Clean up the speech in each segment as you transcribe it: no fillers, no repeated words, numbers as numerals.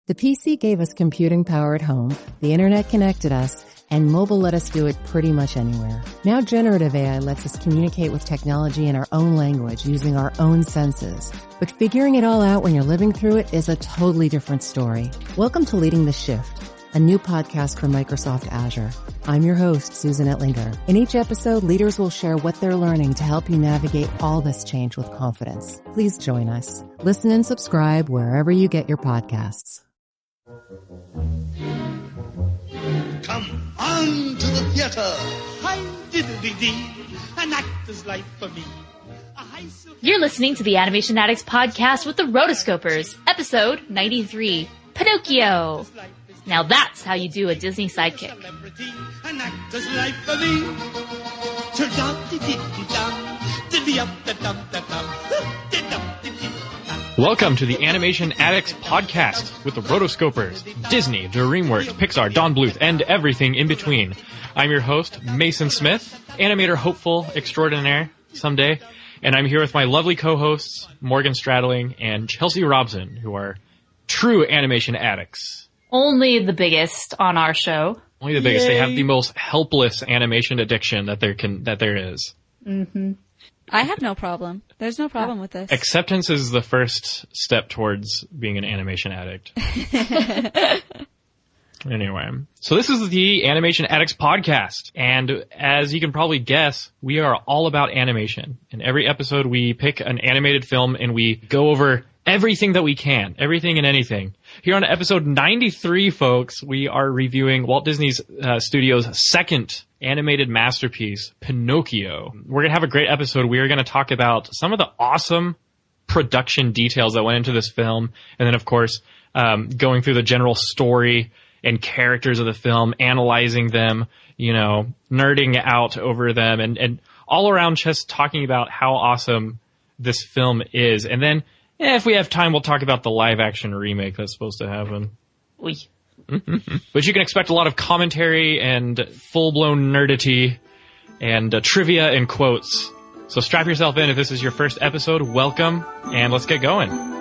The PC gave us computing power at home, the internet connected us, and mobile let us do it pretty much anywhere. Now generative AI lets us communicate with technology in our own language using our own senses. But figuring it all out when you're living through it is a totally different story. Welcome to Leading the Shift, a new podcast from Microsoft Azure. I'm your host, Susan Ettlinger. In each episode, leaders will share what they're learning to help you navigate all this change with confidence. Please join us. Listen and subscribe wherever you get your podcasts. Come on to the theater. Hi, diddly-dee, an actor's life for me. You're listening to the Animation Addicts podcast with the Rotoscopers, episode 93, Pinocchio. Now that's how you do a Disney sidekick. An actor's life for me. Welcome to the Animation Addicts podcast with the Rotoscopers, Disney, DreamWorks, Pixar, Don Bluth, and everything in between. I'm your host, Mason Smith, animator hopeful extraordinaire someday, and I'm here with my lovely co-hosts, Morgan Stradling and Chelsea Robson, who are true animation addicts. Only the biggest on our show. Only the biggest. Yay. They have the most helpless animation addiction that there is. Mm-hmm. I have no problem. There's no problem with this. Acceptance is the first step towards being an animation addict. Anyway, so this is the Animation Addicts podcast, and as you can probably guess, we are all about animation. In every episode, we pick an animated film and we go over everything that we can, everything and anything. Here on episode 93, folks, we are reviewing Walt Disney's Studios' second animated masterpiece, Pinocchio. We're going to have a great episode. We are going to talk about some of the awesome production details that went into this film, and then, of course, going through the general story and characters of the film, analyzing them, you know, nerding out over them, and all around just talking about how awesome this film is. And then, if we have time, we'll talk about the live-action remake that's supposed to happen. Oui. But you can expect a lot of commentary and full-blown nerdity and trivia and quotes. So strap yourself in if this is your first episode. Welcome, and let's get going.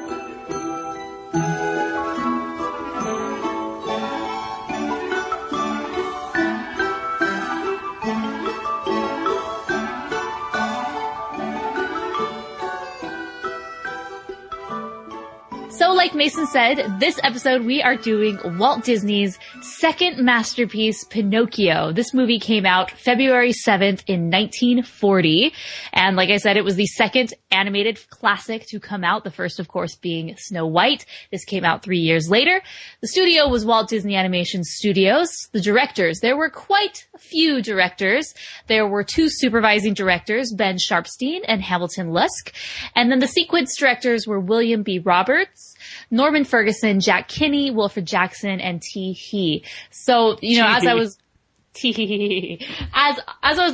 So like Mason said, this episode we are doing Walt Disney's second masterpiece, Pinocchio. This movie came out February 7th in 1940. And like I said, it was the second animated classic to come out. The first, of course, being Snow White. This came out 3 years later. The studio was Walt Disney Animation Studios. The directors, there were quite a few directors. There were two supervising directors, Ben Sharpstein and Hamilton Lusk. And then the sequence directors were William B. Roberts, Norman Ferguson, Jack Kinney, Wilfred Jackson, and T. He. So, you know, as I was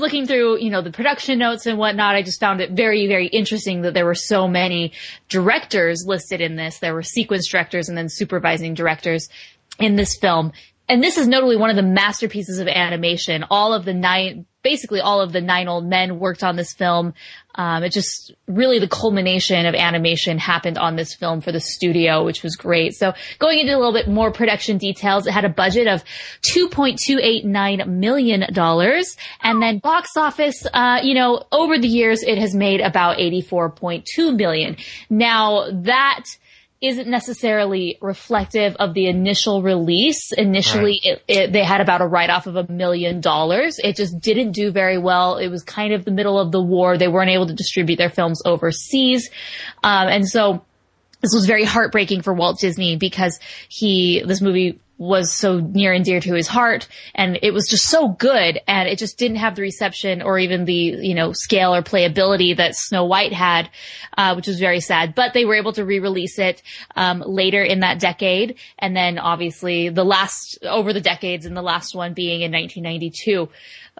looking through, you know, the production notes and whatnot, I just found it very, very interesting that there were so many directors listed in this. There were sequence directors and then supervising directors in this film. And this is notably one of the masterpieces of animation. Basically all of the 9 old men worked on this film. It just really the culmination of animation happened on this film for the studio, which was great. So going into a little bit more production details, it had a budget of $2.289 million. And then box office, over the years, it has made about $84.2 million. Now that isn't necessarily reflective of the initial release. Initially, right. They had about a write-off of $1 million. It just didn't do very well. It was kind of the middle of the war. They weren't able to distribute their films overseas. And so this was very heartbreaking for Walt Disney because this movie was so near and dear to his heart, and it was just so good, and it just didn't have the reception or even the, scale or playability that Snow White had, which was very sad. But they were able to re-release it later in that decade, and then obviously over the decades, and the last one being in 1992.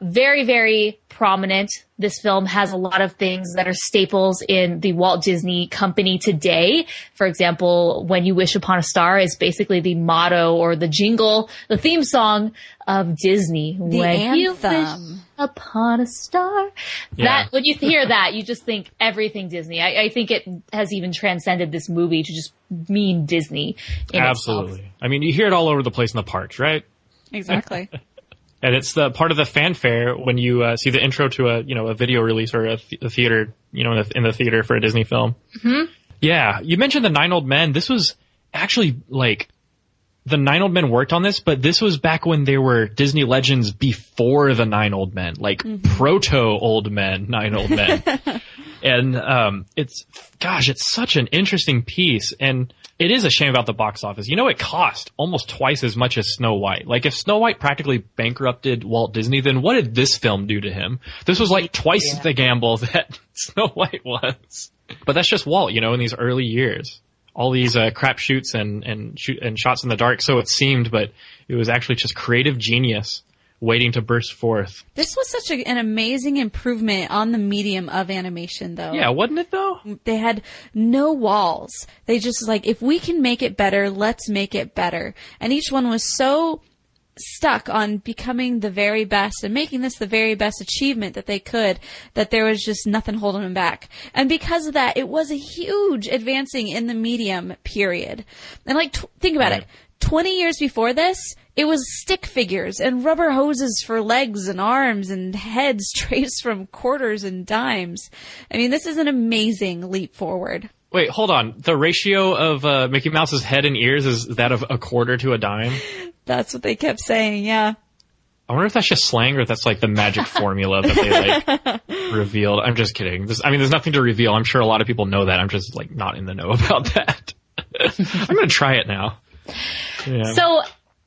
Very, very prominent This film has a lot of things that are staples in the Walt Disney Company today. For example, When You Wish Upon a Star is basically the motto or the jingle, the theme song of Disney. The when anthem. You wish upon a star. Yeah. That, when you hear that, you just think everything Disney. I think it has even transcended this movie to just mean Disney in Absolutely. itself. I mean, you hear it all over the place in the parks, right? Exactly. And it's the part of the fanfare when you see the intro to a video release or a theater, in the theater for a Disney film. Mm-hmm. Yeah, you mentioned the Nine Old Men. This was actually the Nine Old Men worked on this, but this was back when there were Disney legends before the Nine Old Men, proto old men, Nine Old Men. And it's such an interesting piece, and it is a shame about the box office. It cost almost twice as much as Snow White. Like, if Snow White practically bankrupted Walt Disney, then what did this film do to him? This was twice the gamble that Snow White was. But that's just Walt, in these early years. All these crap shoots and shots in the dark, so it seemed, but it was actually just creative genius waiting to burst forth. This was such an amazing improvement on the medium of animation, though. Yeah, wasn't it, though? They had no walls. They just if we can make it better, let's make it better. And each one was so stuck on becoming the very best and making this the very best achievement that they could, that there was just nothing holding them back. And because of that, it was a huge advancing in the medium period. And think about it. 20 years before this, it was stick figures and rubber hoses for legs and arms and heads traced from quarters and dimes. I mean, this is an amazing leap forward. Wait, hold on. The ratio of Mickey Mouse's head and ears is that of a quarter to a dime? That's what they kept saying, yeah. I wonder if that's just slang or if that's the magic formula that they revealed. I'm just kidding. There's nothing to reveal. I'm sure a lot of people know that. I'm just not in the know about that. I'm going to try it now. Yeah. So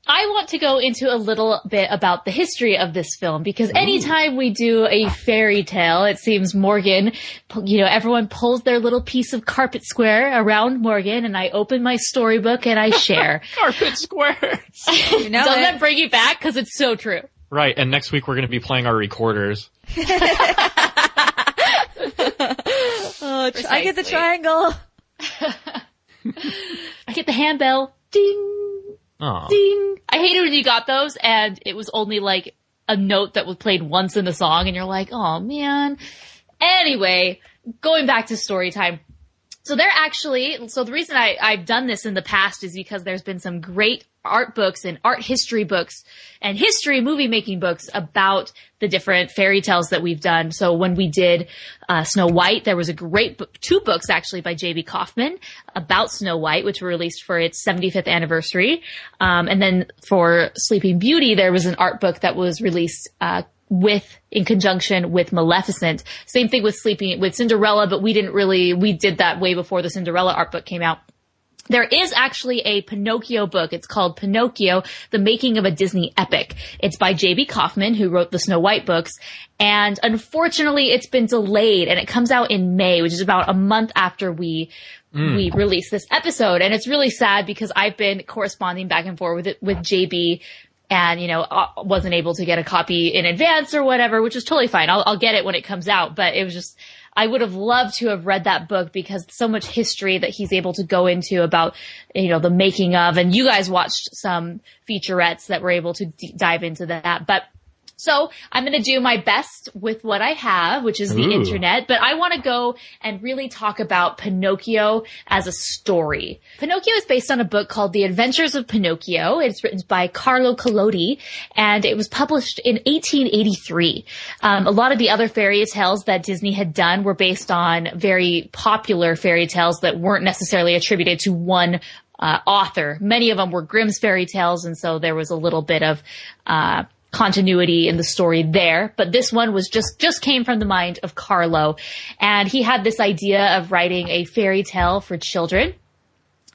I want to go into a little bit about the history of this film, because anytime we do a fairy tale, it seems Morgan, everyone pulls their little piece of carpet square around Morgan, and I open my storybook and I share. Carpet squares. Doesn't that bring you back? Because it's so true. Right, and next week we're going to be playing our recorders. I get the triangle. I get the handbell. Ding. Aww. Ding. I hated when you got those and it was only a note that was played once in the song and you're like, oh man. Anyway, going back to story time. So the reason I've done this in the past is because there's been some great art books and art history books and history movie making books about the different fairy tales that we've done. So when we did Snow White, there was a great book, 2 books actually by J.B. Kaufman about Snow White, which were released for its 75th anniversary. And then for Sleeping Beauty, there was an art book that was released in conjunction with Maleficent. Same thing with Cinderella, but we did that way before the Cinderella art book came out. There is actually a Pinocchio book. It's called Pinocchio, The Making of a Disney Epic. It's by J.B. Kaufman, who wrote the Snow White books. And unfortunately, it's been delayed, and it comes out in May, which is about a month after we release this episode. And it's really sad because I've been corresponding back and forth with JB and, wasn't able to get a copy in advance or whatever, which is totally fine. I'll get it when it comes out. But it was just, I would have loved to have read that book because so much history that he's able to go into about, the making of, and you guys watched some featurettes that were able to dive into that. But so I'm going to do my best with what I have, which is the internet, but I want to go and really talk about Pinocchio as a story. Pinocchio is based on a book called The Adventures of Pinocchio. It's written by Carlo Collodi, and it was published in 1883. A lot of the other fairy tales that Disney had done were based on very popular fairy tales that weren't necessarily attributed to one author. Many of them were Grimm's fairy tales, and so there was a little bit of continuity in the story there, but this one was just came from the mind of Carlo, and he had this idea of writing a fairy tale for children.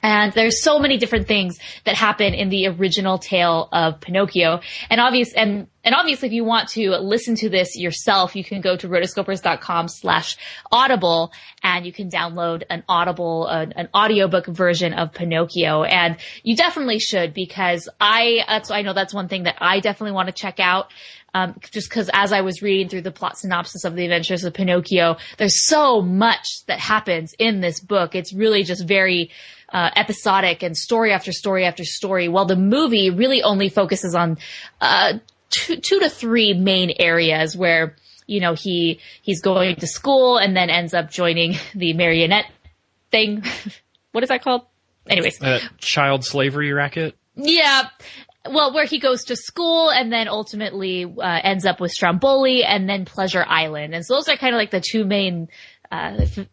And there's so many different things that happen in the original tale of Pinocchio. And obviously, if you want to listen to this yourself, you can go to rotoscopers.com/audible and you can download an audiobook version of Pinocchio. And you definitely should, because I know that's one thing that I definitely want to check out. just because as I was reading through the plot synopsis of The Adventures of Pinocchio, there's so much that happens in this book. It's really just very episodic and story after story after story, while the movie really only focuses on two to three main areas where, you know, he's going to school and then ends up joining the marionette thing. What is that called? Anyways. Child slavery racket? Yeah. Well, where he goes to school and then ultimately ends up with Stromboli and then Pleasure Island. And so those are kind of like the two main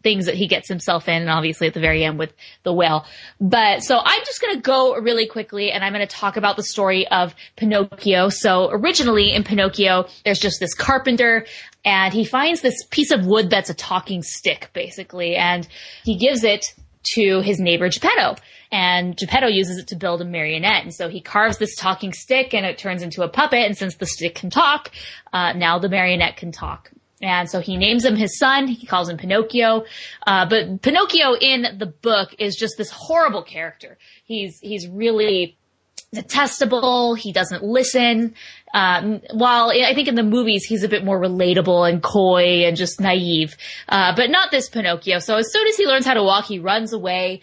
things that he gets himself in, and obviously at the very end with the whale. But so I'm just going to go really quickly and I'm going to talk about the story of Pinocchio. So originally in Pinocchio, there's just this carpenter and he finds this piece of wood that's a talking stick, basically, and he gives it to his neighbor Geppetto. And Geppetto uses it to build a marionette. And so he carves this talking stick and it turns into a puppet. And since the stick can talk, now the marionette can talk. And so he names him his son. He calls him Pinocchio. But Pinocchio in the book is just this horrible character. He's really detestable. He doesn't listen. While I think in the movies he's a bit more relatable and coy and just naive. But not this Pinocchio. So as soon as he learns how to walk, he runs away.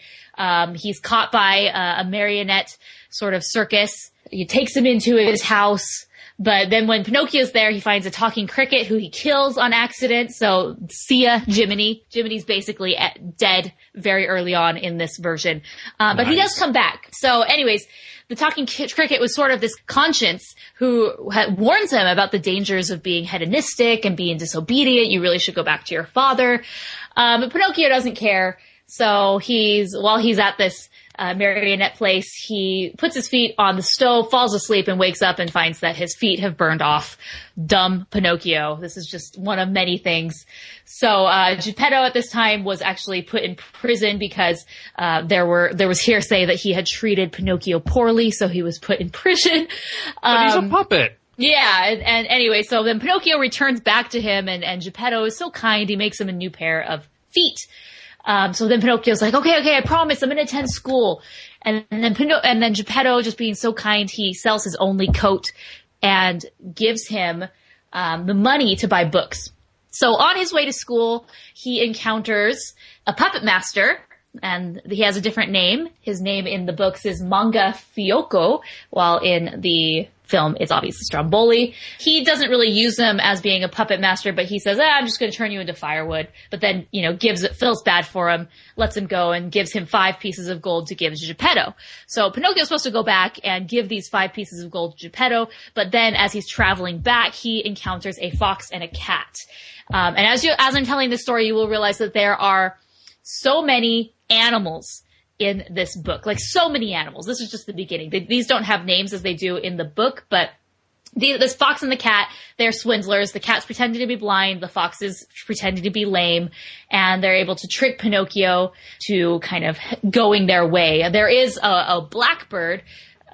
He's caught by a marionette sort of circus. He takes him into his house. But then when Pinocchio's there, he finds a talking cricket who he kills on accident. So see ya, Jiminy. Jiminy's basically dead very early on in this version. But he does come back. So anyways, the talking cricket was sort of this conscience who warns him about the dangers of being hedonistic and being disobedient. You really should go back to your father. But Pinocchio doesn't care. So while he's at this marionette place, he puts his feet on the stove, falls asleep, and wakes up and finds that his feet have burned off. Dumb Pinocchio. This is just one of many things. So Geppetto at this time was actually put in prison because there was hearsay that he had treated Pinocchio poorly, so he was put in prison. But he's a puppet. Yeah, and anyway, so then Pinocchio returns back to him, and Geppetto is so kind, he makes him a new pair of feet. So then Pinocchio's like, okay, I promise, I'm going to attend school. And then Geppetto, just being so kind, he sells his only coat and gives him the money to buy books. So on his way to school, he encounters a puppet master, and he has a different name. His name in the books is Manga Fiocco, while in the film it's obviously Stromboli. He doesn't really use him as being a puppet master, but he says, I'm just going to turn you into firewood. But then, feels bad for him, lets him go, and gives him 5 pieces of gold to give to Geppetto. So Pinocchio's supposed to go back and give these 5 pieces of gold to Geppetto, but then as he's traveling back, he encounters a fox and a cat. And as I'm telling this story, you will realize that there are so many animals in this book, like so many animals. This is just the beginning. These don't have names as they do in the book, but this fox and the cat, they're swindlers. The cat's pretending to be blind. The fox is pretending to be lame, and they're able to trick Pinocchio to kind of going their way. There is a blackbird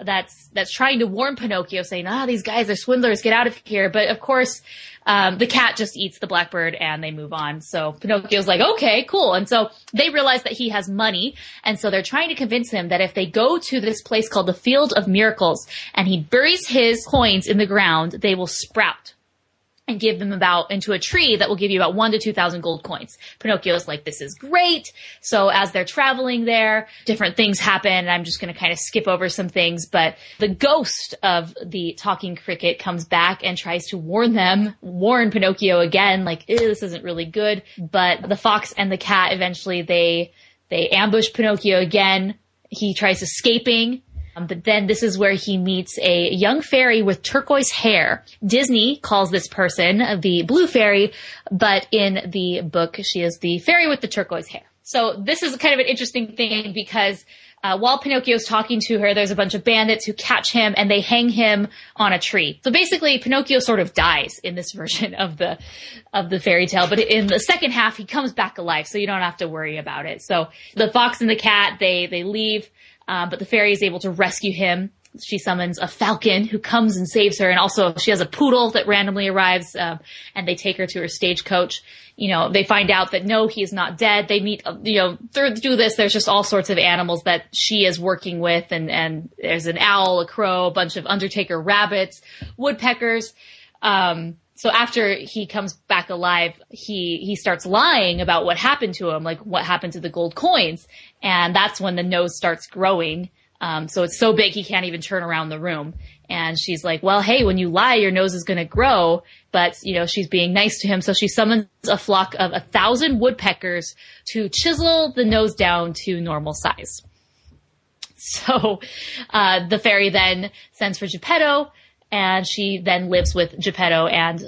that's trying to warn Pinocchio, saying, these guys are swindlers, get out of here. But of course, the cat just eats the blackbird and they move on. So Pinocchio's like, okay, cool. And so they realize that he has money. And so they're trying to convince him that if they go to this place called the Field of Miracles and he buries his coins in the ground, they will sprout and give them into a tree that will give you about 1,000 to 2,000 gold coins. Pinocchio's like, this is great. So as they're traveling there, different things happen. I'm just going to kind of skip over some things, but the ghost of the talking cricket comes back and tries to warn Pinocchio again, like, this isn't really good. But the fox and the cat, eventually they ambush Pinocchio again. He tries escaping. But then this is where he meets a young fairy with turquoise hair. Disney calls this person the blue fairy, but in the book, she is the fairy with the turquoise hair. So this is kind of an interesting thing because while Pinocchio's talking to her, there's a bunch of bandits who catch him and they hang him on a tree. So basically, Pinocchio sort of dies in this version of the fairy tale, but in the second half, he comes back alive, so you don't have to worry about it. So the fox and the cat, they leave. But the fairy is able to rescue him. She summons a falcon who comes and saves her. And also she has a poodle that randomly arrives, and they take her to her stagecoach. They find out that no, he is not dead. They meet, through this, there's just all sorts of animals that she is working with. And there's an owl, a crow, a bunch of undertaker rabbits, woodpeckers. So after he comes back alive, he starts lying about what happened to him, like what happened to the gold coins. And that's when the nose starts growing. So it's so big he can't even turn around the room. And she's like, well, hey, when you lie, your nose is going to grow. But, she's being nice to him. So she summons a flock of 1,000 woodpeckers to chisel the nose down to normal size. So the fairy then sends for Geppetto, and she then lives with Geppetto and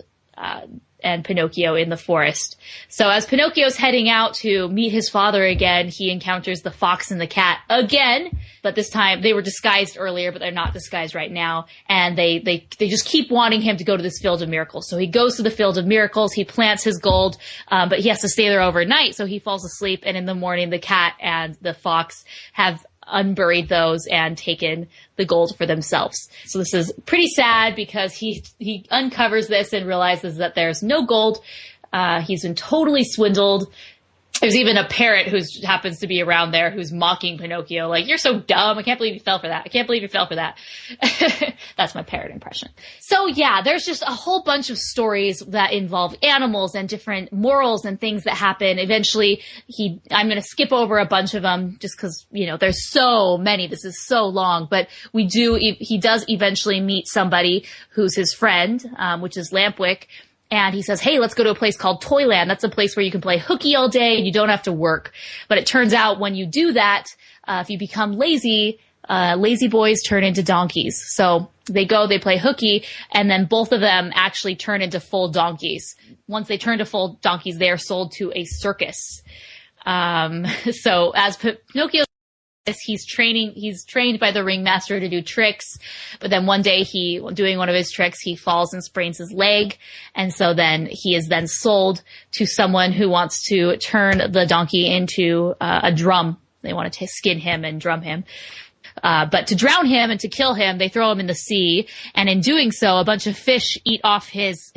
Pinocchio in the forest. So as Pinocchio's heading out to meet his father again, he encounters the fox and the cat again. But this time they were disguised earlier, but they're not disguised right now. And they just keep wanting him to go to this Field of Miracles. So he goes to the Field of Miracles. He plants his gold, but he has to stay there overnight. So he falls asleep. And in the morning, the cat and the fox have unburied those and taken the gold for themselves. So this is pretty sad because he uncovers this and realizes that there's no gold. He's been totally swindled. There's even a parrot who happens to be around there who's mocking Pinocchio, like, you're so dumb. I can't believe you fell for that. I can't believe you fell for that. That's my parrot impression. So yeah, there's just a whole bunch of stories that involve animals and different morals and things that happen. Eventually, I'm going to skip over a bunch of them just because, there's so many. This is so long, but he does eventually meet somebody who's his friend, which is Lampwick. And he says, hey, let's go to a place called Toyland. That's a place where you can play hooky all day and you don't have to work. But it turns out when you do that, if you become lazy, lazy boys turn into donkeys. So they play hooky, and then both of them actually turn into full donkeys. Once they turn to full donkeys, they are sold to a circus. So as Pinocchio, he's trained by the ringmaster to do tricks, but then one day doing one of his tricks, he falls and sprains his leg. And so then he is then sold to someone who wants to turn the donkey into a drum. They want to skin him and drum him. But to drown him and to kill him, they throw him in the sea. And in doing so, a bunch of fish eat off his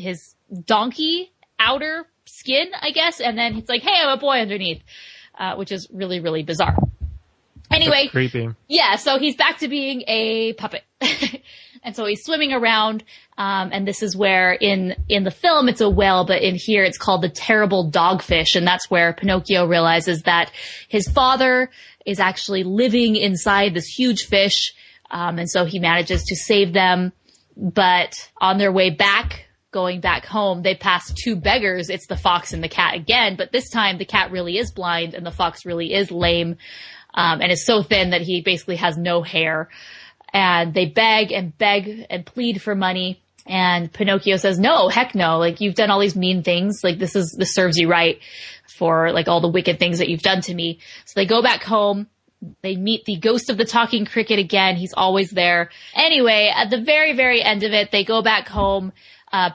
donkey outer skin, I guess. And then he's like, hey, I'm a boy underneath, which is really, really bizarre. Anyway, that's creepy. Yeah, so he's back to being a puppet. And so he's swimming around, and this is where in the film it's a whale, but in here it's called the terrible dogfish, and that's where Pinocchio realizes that his father is actually living inside this huge fish, and so he manages to save them. But on their way back, going back home, they pass two beggars. It's the fox and the cat again, but this time the cat really is blind and the fox really is lame. And is so thin that he basically has no hair. And they beg and plead for money. And Pinocchio says, no, heck no. Like, you've done all these mean things. Like, this serves you right for, like, all the wicked things that you've done to me. So they go back home. They meet the ghost of the talking cricket again. He's always there. Anyway, at the very, very end of it, they go back home.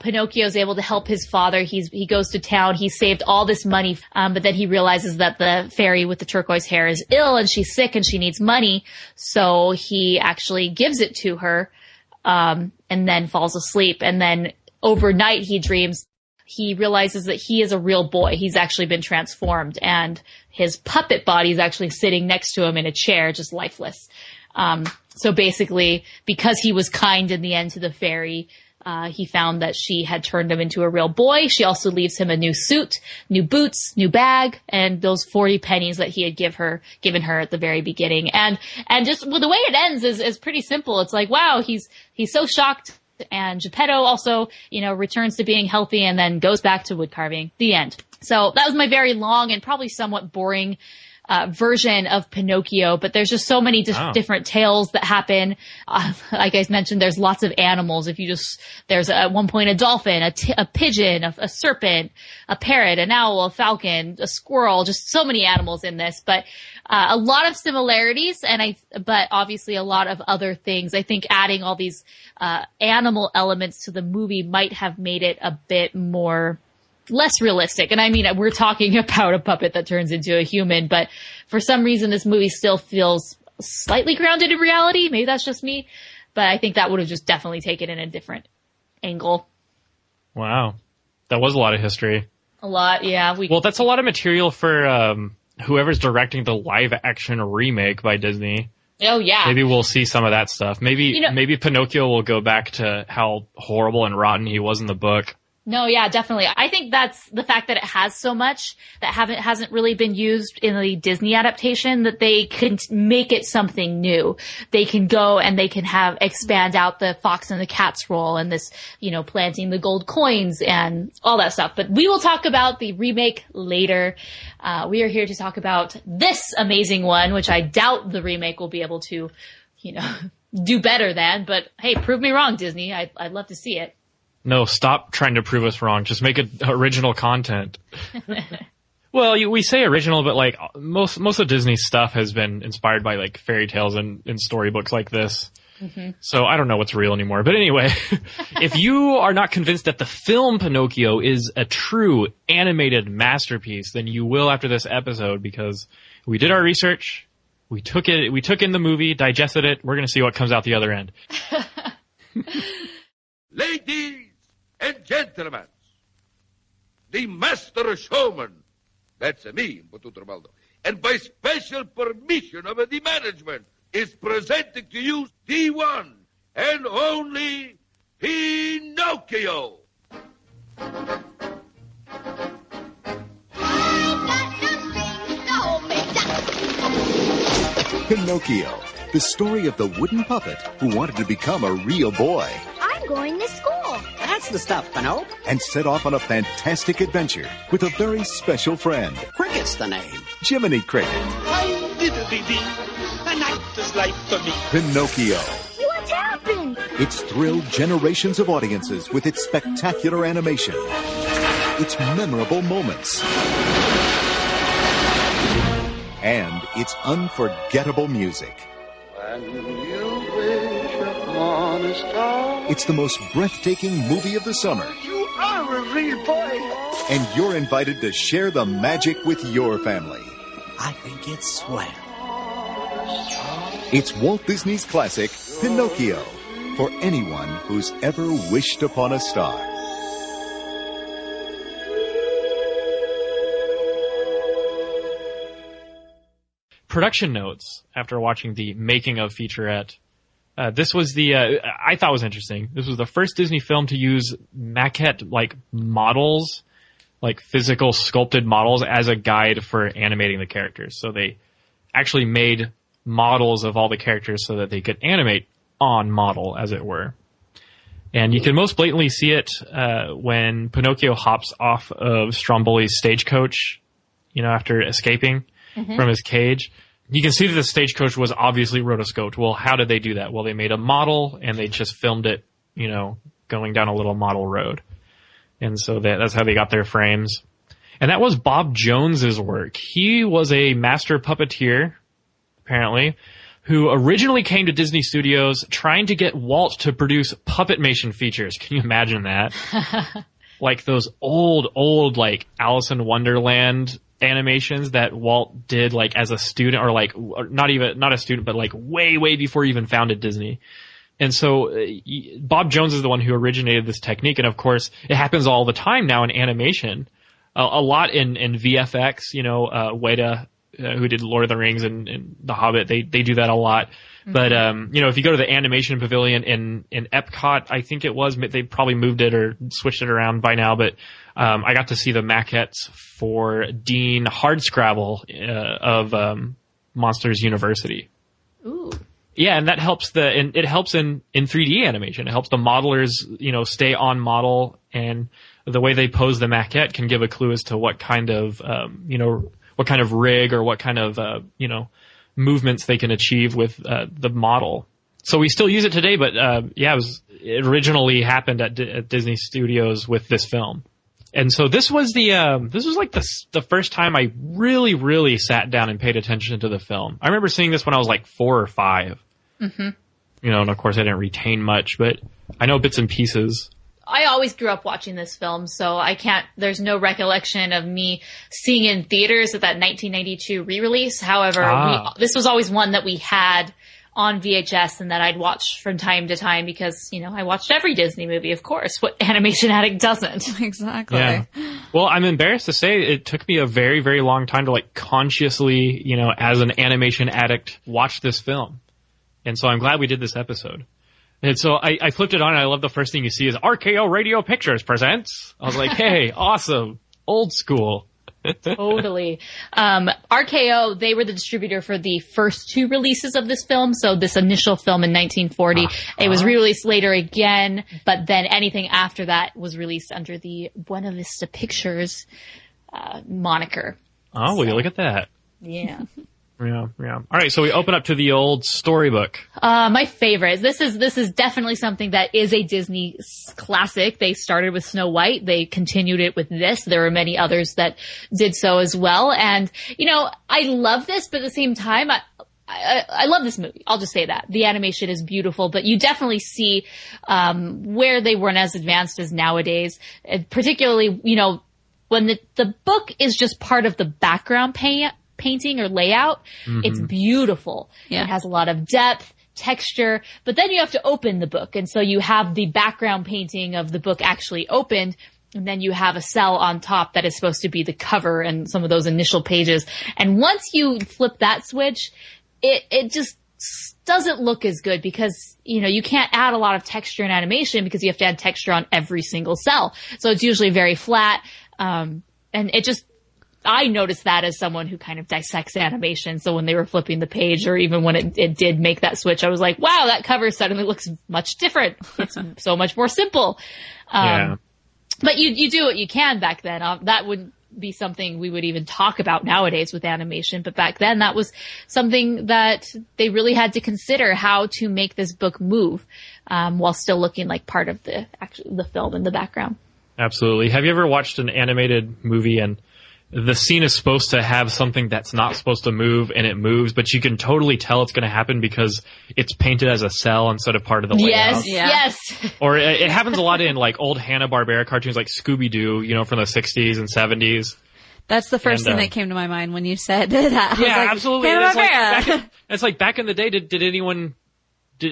Pinocchio is able to help his father. He goes to town. He saved all this money, but then he realizes that the fairy with the turquoise hair is ill and she's sick and she needs money. So he actually gives it to her, and then falls asleep. And then overnight he dreams. He realizes that he is a real boy. He's actually been transformed, and his puppet body is actually sitting next to him in a chair, just lifeless. So basically, because he was kind in the end to the fairy, he found that she had turned him into a real boy. She also leaves him a new suit, new boots, new bag, and those 40 pennies that he had given her at the very beginning. And just the way it ends is pretty simple. It's like, wow, he's so shocked. And Geppetto also, returns to being healthy and then goes back to wood carving. The end. So that was my very long and probably somewhat boring version of Pinocchio, but there's just so many different tales that happen. Like I mentioned, there's lots of animals. There's at one point a dolphin, a pigeon, a serpent, a parrot, an owl, a falcon, a squirrel, just so many animals in this, but a lot of similarities, but obviously a lot of other things. I think adding all these animal elements to the movie might have made it a bit less realistic. And I mean, we're talking about a puppet that turns into a human, but for some reason this movie still feels slightly grounded in reality. Maybe that's just me, but I think that would have just definitely taken in a different angle. Wow. That was a lot of history. A lot, yeah. Well, that's a lot of material for whoever's directing the live action remake by Disney. Oh, yeah. Maybe we'll see some of that stuff. Maybe Pinocchio will go back to how horrible and rotten he was in the book. No, yeah, definitely. I think that's the fact that it has so much that hasn't really been used in the Disney adaptation, that they can make it something new. They can go and they can expand out the fox and the cat's role and this, planting the gold coins and all that stuff. But we will talk about the remake later. We are here to talk about this amazing one, which I doubt the remake will be able to, do better than. But hey, prove me wrong, Disney. I'd love to see it. No, stop trying to prove us wrong. Just make it original content. Well, we say original, but like most of Disney's stuff has been inspired by like fairy tales and storybooks like this. Mm-hmm. So I don't know what's real anymore. But anyway, if you are not convinced that the film Pinocchio is a true animated masterpiece, then you will after this episode, because we did our research. We took in the movie, digested it. We're going to see what comes out the other end. Ladies and gentlemen, the master showman, that's me, Stromboli, and by special permission of the management, is presenting to you the one and only Pinocchio. Pinocchio, the story of the wooden puppet who wanted to become a real boy. I'm going to school. That's the stuff, Pinocchio. And set off on a fantastic adventure with a very special friend. Cricket's the name. Jiminy Cricket. Hi-diddly-dee, a night is life for me. Pinocchio. What's happened? It's thrilled generations of audiences with its spectacular animation, its memorable moments, and its unforgettable music. When you wish upon a star, it's the most breathtaking movie of the summer. you are a real boy. And you're invited to share the magic with your family. I think it's swell. It's Walt Disney's classic, Pinocchio, for anyone who's ever wished upon a star. Production notes after watching the making of featurette. This was I thought was interesting. This was the first Disney film to use maquette, like models, like physical sculpted models as a guide for animating the characters. So they actually made models of all the characters so that they could animate on model, as it were. And you can most blatantly see it when Pinocchio hops off of Stromboli's stagecoach, after escaping from his cage. You can see that the stagecoach was obviously rotoscoped. Well, how did they do that? Well, they made a model and they just filmed it, going down a little model road. And so that's how they got their frames. And that was Bob Jones's work. He was a master puppeteer, apparently, who originally came to Disney Studios trying to get Walt to produce puppetmation features. Can you imagine that? Like those old, like Alice in Wonderland animations that Walt did like as a student, or not a student, but like way before he even founded Disney. And so Bob Jones is the one who originated this technique. And of course, it happens all the time now in animation, a lot in VFX, Weta, who did Lord of the Rings and The Hobbit, they do that a lot. Mm-hmm. But, if you go to the animation pavilion in Epcot, I think it was, they probably moved it or switched it around by now, but, I got to see the maquettes for Dean Hardscrabble, of, Monsters University. Ooh. Yeah, and that helps it helps in 3D animation. It helps the modelers, stay on model, and the way they pose the maquette can give a clue as to what kind of, what kind of rig or what kind of, movements they can achieve with, the model. So we still use it today, but, it originally happened at Disney Studios with this film. And so this was the first time I really sat down and paid attention to the film. I remember seeing this when I was like 4 or 5. Mm-hmm. And of course I didn't retain much, but I know bits and pieces. I always grew up watching this film, so there's no recollection of me seeing in theaters at that 1992 re-release. However, this was always one that we had on VHS and that I'd watch from time to time because, I watched every Disney movie, of course. What animation addict doesn't? Exactly. Yeah. Well, I'm embarrassed to say it took me a very, very long time to consciously, as an animation addict, watch this film. And so I'm glad we did this episode. And so I flipped it on, and I love the first thing you see is RKO Radio Pictures presents. I was like, hey, awesome. Old school. Totally. RKO, they were the distributor for the first 2 releases of this film. So this initial film in 1940, it was re-released later again, but then anything after that was released under the Buena Vista Pictures moniker. Oh, will you look at that? Yeah. Yeah. All right, so we open up to the old storybook. My favorite. This is definitely something that is a Disney classic. They started with Snow White. They continued it with this. There were many others that did so as well. And, I love this, but at the same time, I love this movie. I'll just say that. The animation is beautiful, but you definitely see, where they weren't as advanced as nowadays. Particularly, when the book is just part of the background painting or layout, it's beautiful. Yeah. It has a lot of depth, texture, but then you have to open the book. And so you have the background painting of the book actually opened, and then you have a cell on top that is supposed to be the cover and some of those initial pages. And once you flip that switch, it just doesn't look as good because, you can't add a lot of texture and animation because you have to add texture on every single cell. So it's usually very flat. And it just, I noticed that as someone who kind of dissects animation. So when they were flipping the page, or even when it did make that switch, I was like, wow, that cover suddenly looks much different. It's so much more simple. Yeah. But you do what you can back then. That wouldn't be something we would even talk about nowadays with animation. But back then, that was something that they really had to consider, how to make this book move, while still looking like part of the film in the background. Absolutely. Have you ever watched an animated movie and the scene is supposed to have something that's not supposed to move and it moves, but you can totally tell it's going to happen because it's painted as a cell instead of part of the layout? Yes. Or it happens a lot in like old Hanna-Barbera cartoons like Scooby-Doo, from the 60s and 70s. That's the first thing that came to my mind when you said that. Absolutely. Hanna-Barbera. It's like back in the day,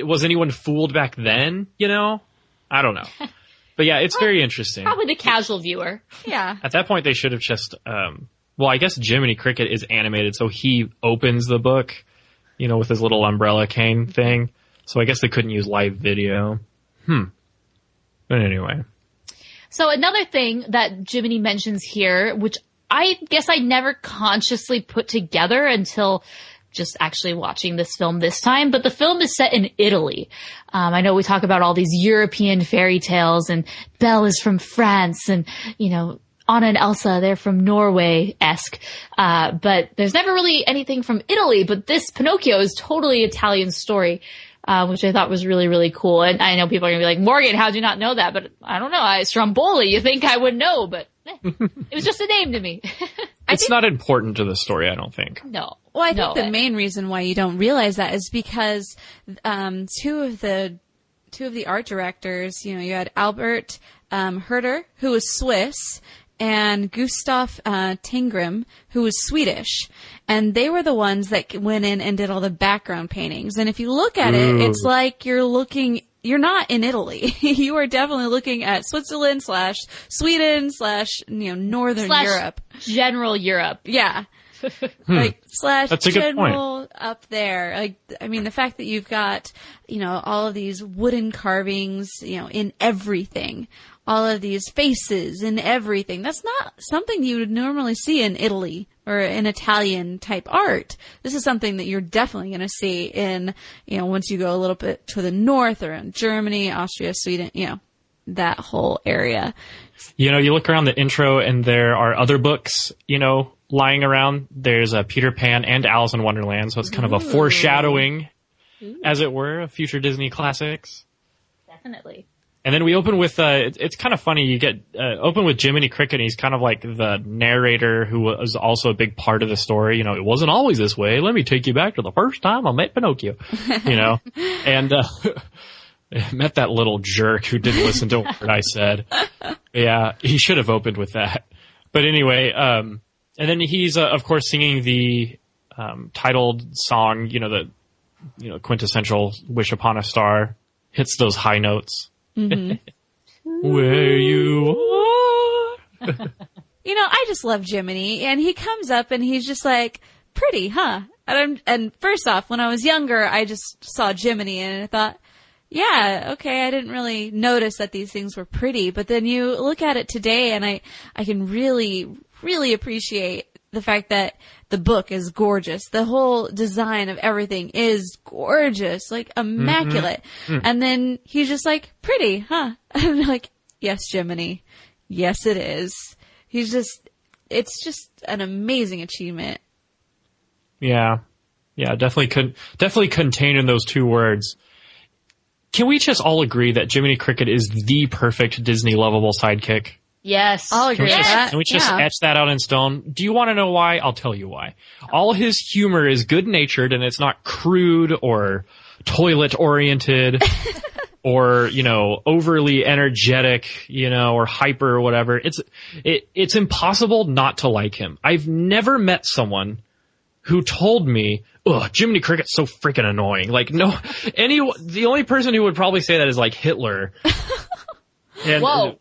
was anyone fooled back then? I don't know. But yeah, it's very interesting. Probably the casual viewer. Yeah. At that point, they should have just, I guess Jiminy Cricket is animated, so he opens the book, with his little umbrella cane thing. So I guess they couldn't use live video. But anyway. So another thing that Jiminy mentions here, which I guess I never consciously put together until just actually watching this film this time, but the film is set in Italy. I know we talk about all these European fairy tales, and Belle is from France, and, Anna and Elsa, they're from Norway-esque. But there's never really anything from Italy, but this Pinocchio is totally Italian story, which I thought was really, really cool. And I know people are gonna be like, Morgan, how'd you not know that? But I don't know. Stromboli, you think I would know, but it was just a name to me. It's not important to the story, I don't think. No. Well, I think the main reason why you don't realize that is because two of the art directors, you had Albert Herder, who was Swiss, and Gustav Tingram, who was Swedish. And they were the ones that went in and did all the background paintings. And if you look at it, it's like you're not in Italy. You are definitely looking at Switzerland / Sweden / Northern Europe. General Europe. Yeah. That's a good point. Up there. The fact that you've got, all of these wooden carvings, in everything. All of these faces and everything. That's not something you would normally see in Italy or in Italian type art. This is something that you're definitely going to see in, once you go a little bit to the north or in Germany, Austria, Sweden, that whole area. You look around the intro and there are other books, lying around. There's Peter Pan and Alice in Wonderland. So it's kind of a foreshadowing, as it were, of future Disney classics. Definitely. And then we open with, it's kind of funny, you get, open with Jiminy Cricket, and he's kind of like the narrator who was also a big part of the story. It wasn't always this way. Let me take you back to the first time I met Pinocchio, and, met that little jerk who didn't listen to what I said. Yeah, he should have opened with that. But anyway, and then he's, of course, singing the, titled song, the quintessential Wish Upon a Star, hits those high notes. Mm-hmm. Where you are. I just love Jiminy, and he comes up and he's just like, pretty, huh? And first off, when I was younger, I just saw Jiminy and I thought, yeah, okay, I didn't really notice that these things were pretty. But then you look at it today and I can really, really appreciate the fact that the book is gorgeous. The whole design of everything is gorgeous, like immaculate. Mm-hmm. And then he's just like, pretty, huh? And I'm like, yes, Jiminy. Yes, it is. It's just an amazing achievement. Yeah. Yeah, definitely contained in those two words. Can we just all agree that Jiminy Cricket is the perfect Disney lovable sidekick? Yes. I'll agree with that. Can we just etch that out in stone? Do you want to know why? I'll tell you why. All his humor is good-natured and it's not crude or toilet-oriented or, overly energetic, or hyper or whatever. It's impossible not to like him. I've never met someone who told me, ugh, Jiminy Cricket's so freaking annoying. Like, the only person who would probably say that is like Hitler. And, whoa.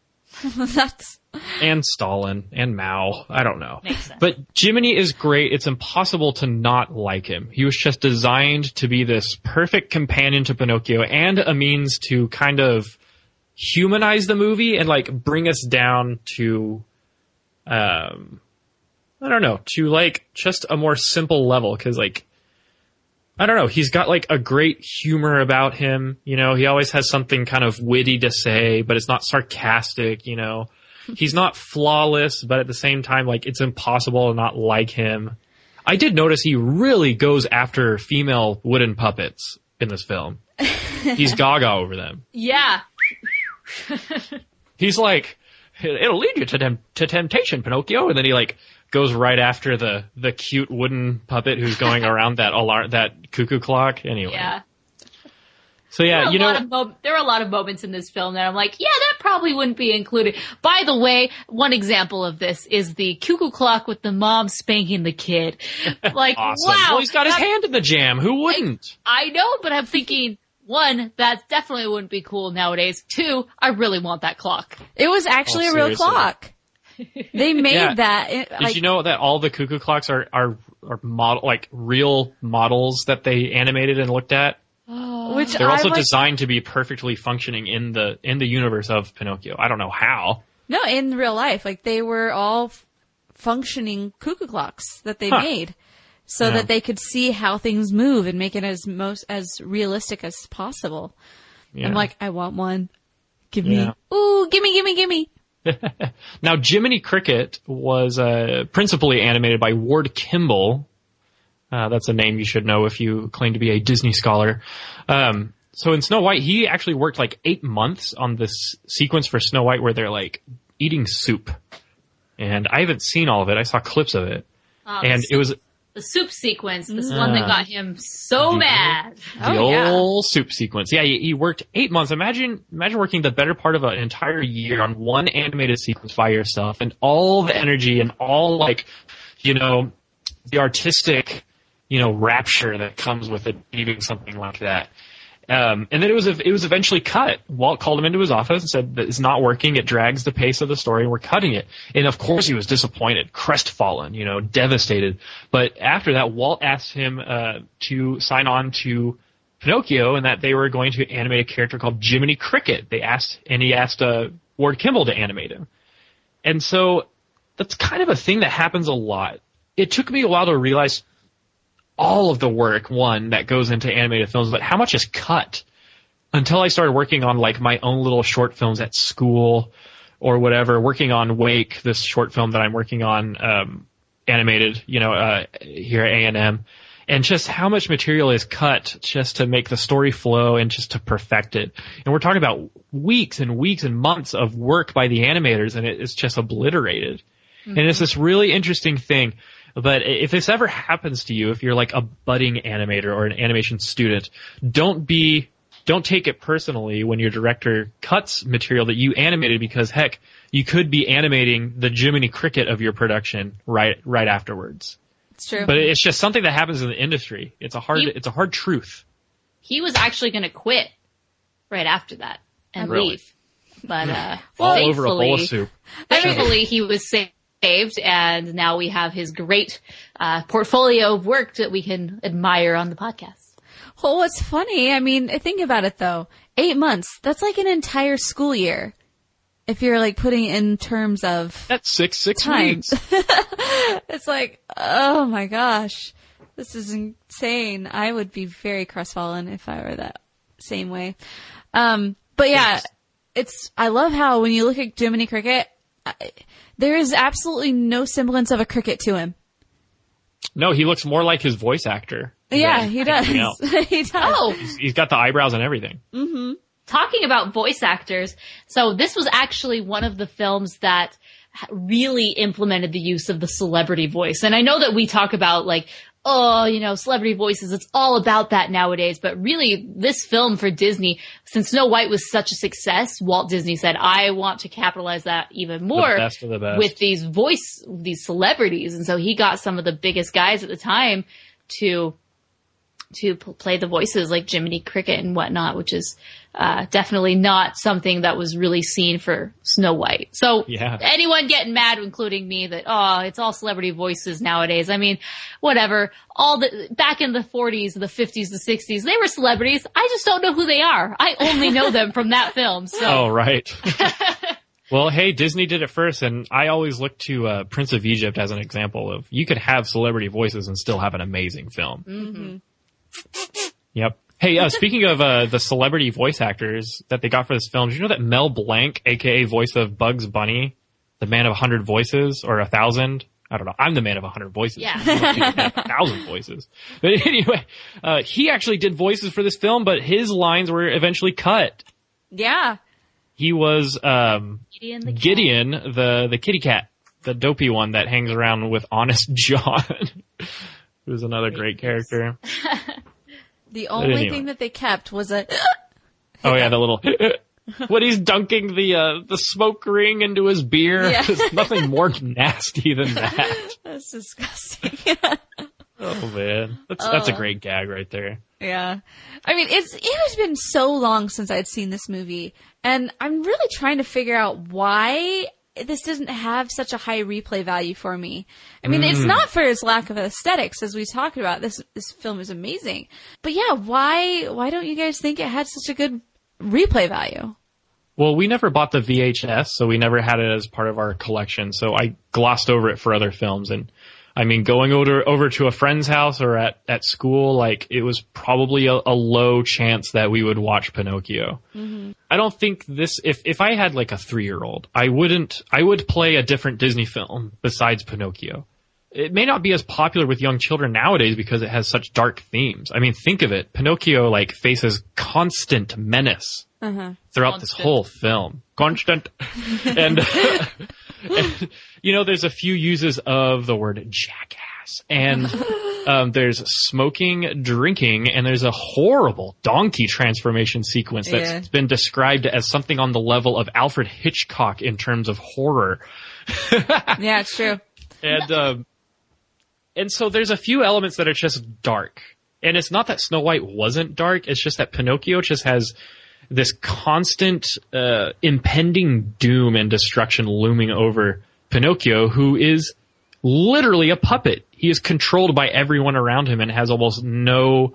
And Stalin and Mao. I don't know. Makes sense. But Jiminy is great. It's impossible to not like him. He was just designed to be this perfect companion to Pinocchio and a means to kind of humanize the movie and like bring us down to, I don't know, to like just a more simple level. Cause like, I don't know, he's got like a great humor about him. He always has something kind of witty to say, but it's not sarcastic, He's not flawless, but at the same time, like, it's impossible to not like him. I did notice he really goes after female wooden puppets in this film. He's gaga over them. Yeah. He's like, it'll lead you to temptation, Pinocchio. And then he like goes right after the cute wooden puppet who's going around that cuckoo clock. Anyway. Yeah. So yeah, there were a lot of moments in this film that I'm like, yeah, that probably wouldn't be included. By the way, one example of this is the cuckoo clock with the mom spanking the kid. Like, awesome. Wow. Well, he's got his hand in the jam. Who wouldn't? I know, but I'm thinking, one, that definitely wouldn't be cool nowadays. Two, I really want that clock. It was actually a real clock. They made that. Did you know that all the cuckoo clocks are model, like real models that they animated and looked at? Which they're also designed to be perfectly functioning in the universe of Pinocchio. I don't know how. No, in real life, like they were all functioning cuckoo clocks that they made, so that they could see how things move and make it as realistic as possible. Yeah. I'm like, I want one. Give me. Ooh, gimme. Now, Jiminy Cricket was principally animated by Ward Kimball. That's a name you should know if you claim to be a Disney scholar. So in Snow White, he actually worked like 8 months on this sequence for Snow White where they're like eating soup. And I haven't seen all of it. I saw clips of it. And it was the soup sequence, this one that got him so mad. The old soup sequence. Yeah, he worked 8 months. Imagine working the better part of an entire year on one animated sequence by yourself and all the energy and all like, the artistic, rapture that comes with achieving something like that. And then it was eventually cut. Walt called him into his office and said that it's not working. It drags the pace of the story and we're cutting it. And of course he was disappointed, crestfallen, devastated. But after that, Walt asked him, to sign on to Pinocchio and that they were going to animate a character called Jiminy Cricket. He asked Ward Kimball to animate him. And so that's kind of a thing that happens a lot. It took me a while to realize all of the work, that goes into animated films, but how much is cut until I started working on like my own little short films at school or whatever, working on Wake, this short film that I'm working on, animated, here at A&M, and just how much material is cut just to make the story flow and just to perfect it. And we're talking about weeks and weeks and months of work by the animators and it's just obliterated. Mm-hmm. And it's this really interesting thing. But if this ever happens to you, if you're like a budding animator or an animation student, don't take it personally when your director cuts material that you animated because heck, you could be animating the Jiminy Cricket of your production right afterwards. It's true. But it's just something that happens in the industry. It's a hard truth. He was actually going to quit right after that and leave. But all over a bowl of soup. Thankfully he was saying saved, and now we have his great portfolio of work that we can admire on the podcast. Well, what's funny, I mean, think about it though. 8 months, that's like an entire school year. If you're like putting it in terms of... That's six time. weeks. It's like, oh my gosh, this is insane. I would be very crestfallen if I were that same way. But yeah, I love how when you look at Jiminy Cricket, there is absolutely no semblance of a cricket to him. No, he looks more like his voice actor. Yeah, he does. He does. Oh, He's got the eyebrows and everything. Mm-hmm. Talking about voice actors, so this was actually one of the films that really implemented the use of the celebrity voice. And I know that we talk about like, oh, you know, celebrity voices, it's all about that nowadays. But really, this film for Disney, since Snow White was such a success, Walt Disney said, I want to capitalize that even more The best of the best. with these celebrities. And so he got some of the biggest guys at the time to play the voices like Jiminy Cricket and whatnot, which is definitely not something that was really seen for Snow White. So anyone getting mad, including me, that, it's all celebrity voices nowadays. I mean, whatever. Back in the 40s, the 50s, the 60s, they were celebrities. I just don't know who they are. I only know them from that film. So. Oh, right. Well, hey, Disney did it first, and I always look to Prince of Egypt as an example of you could have celebrity voices and still have an amazing film. Mm-hmm. Yep. Hey, speaking of the celebrity voice actors that they got for this film, did you know that Mel Blanc, aka voice of Bugs Bunny, the man of 100 voices, or 1,000? I don't know. I'm the man of 100 voices. Yeah. 1,000 voices. But anyway, he actually did voices for this film, but his lines were eventually cut. Yeah. He was Gideon, the kitty cat, the dopey one that hangs around with Honest John. Who's another great character. The only thing that they kept was a... Oh yeah, the little... when he's dunking the smoke ring into his beer. Yeah. There's nothing more nasty than that. That's disgusting. Oh man. That's a great gag right there. Yeah. I mean, it has been so long since I'd seen this movie, and I'm really trying to figure out why this doesn't have such a high replay value for me. I mean, it's not for its lack of aesthetics, as we talked about. This film is amazing. But yeah, why don't you guys think it had such a good replay value? Well, we never bought the VHS, so we never had it as part of our collection, so I glossed over it for other films. And I mean, going over to a friend's house or at school, like, it was probably a low chance that we would watch Pinocchio. Mm-hmm. I don't think if I had like a 3-year-old, I would play a different Disney film besides Pinocchio. It may not be as popular with young children nowadays because it has such dark themes. I mean, think of it. Pinocchio, like, faces constant menace throughout this whole film. Constant. and, you know, there's a few uses of the word jackass. And there's smoking, drinking, and there's a horrible donkey transformation sequence that's been described as something on the level of Alfred Hitchcock in terms of horror. Yeah, it's true. And so there's a few elements that are just dark. And it's not that Snow White wasn't dark, it's just that Pinocchio just has this constant impending doom and destruction looming over Pinocchio, who is literally a puppet. He is controlled by everyone around him and has almost no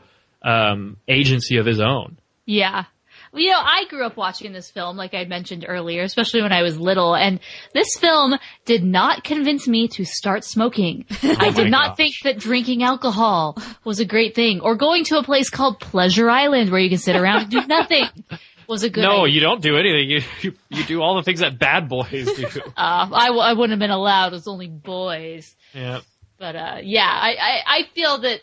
agency of his own. Yeah. You know, I grew up watching this film, like I mentioned earlier, especially when I was little, and this film did not convince me to start smoking. I did not think that drinking alcohol was a great thing, or going to a place called Pleasure Island where you can sit around and do nothing was a good idea. No, you don't do anything. You do all the things that bad boys do. I wouldn't have been allowed. It was only boys. Yeah. But, I feel that,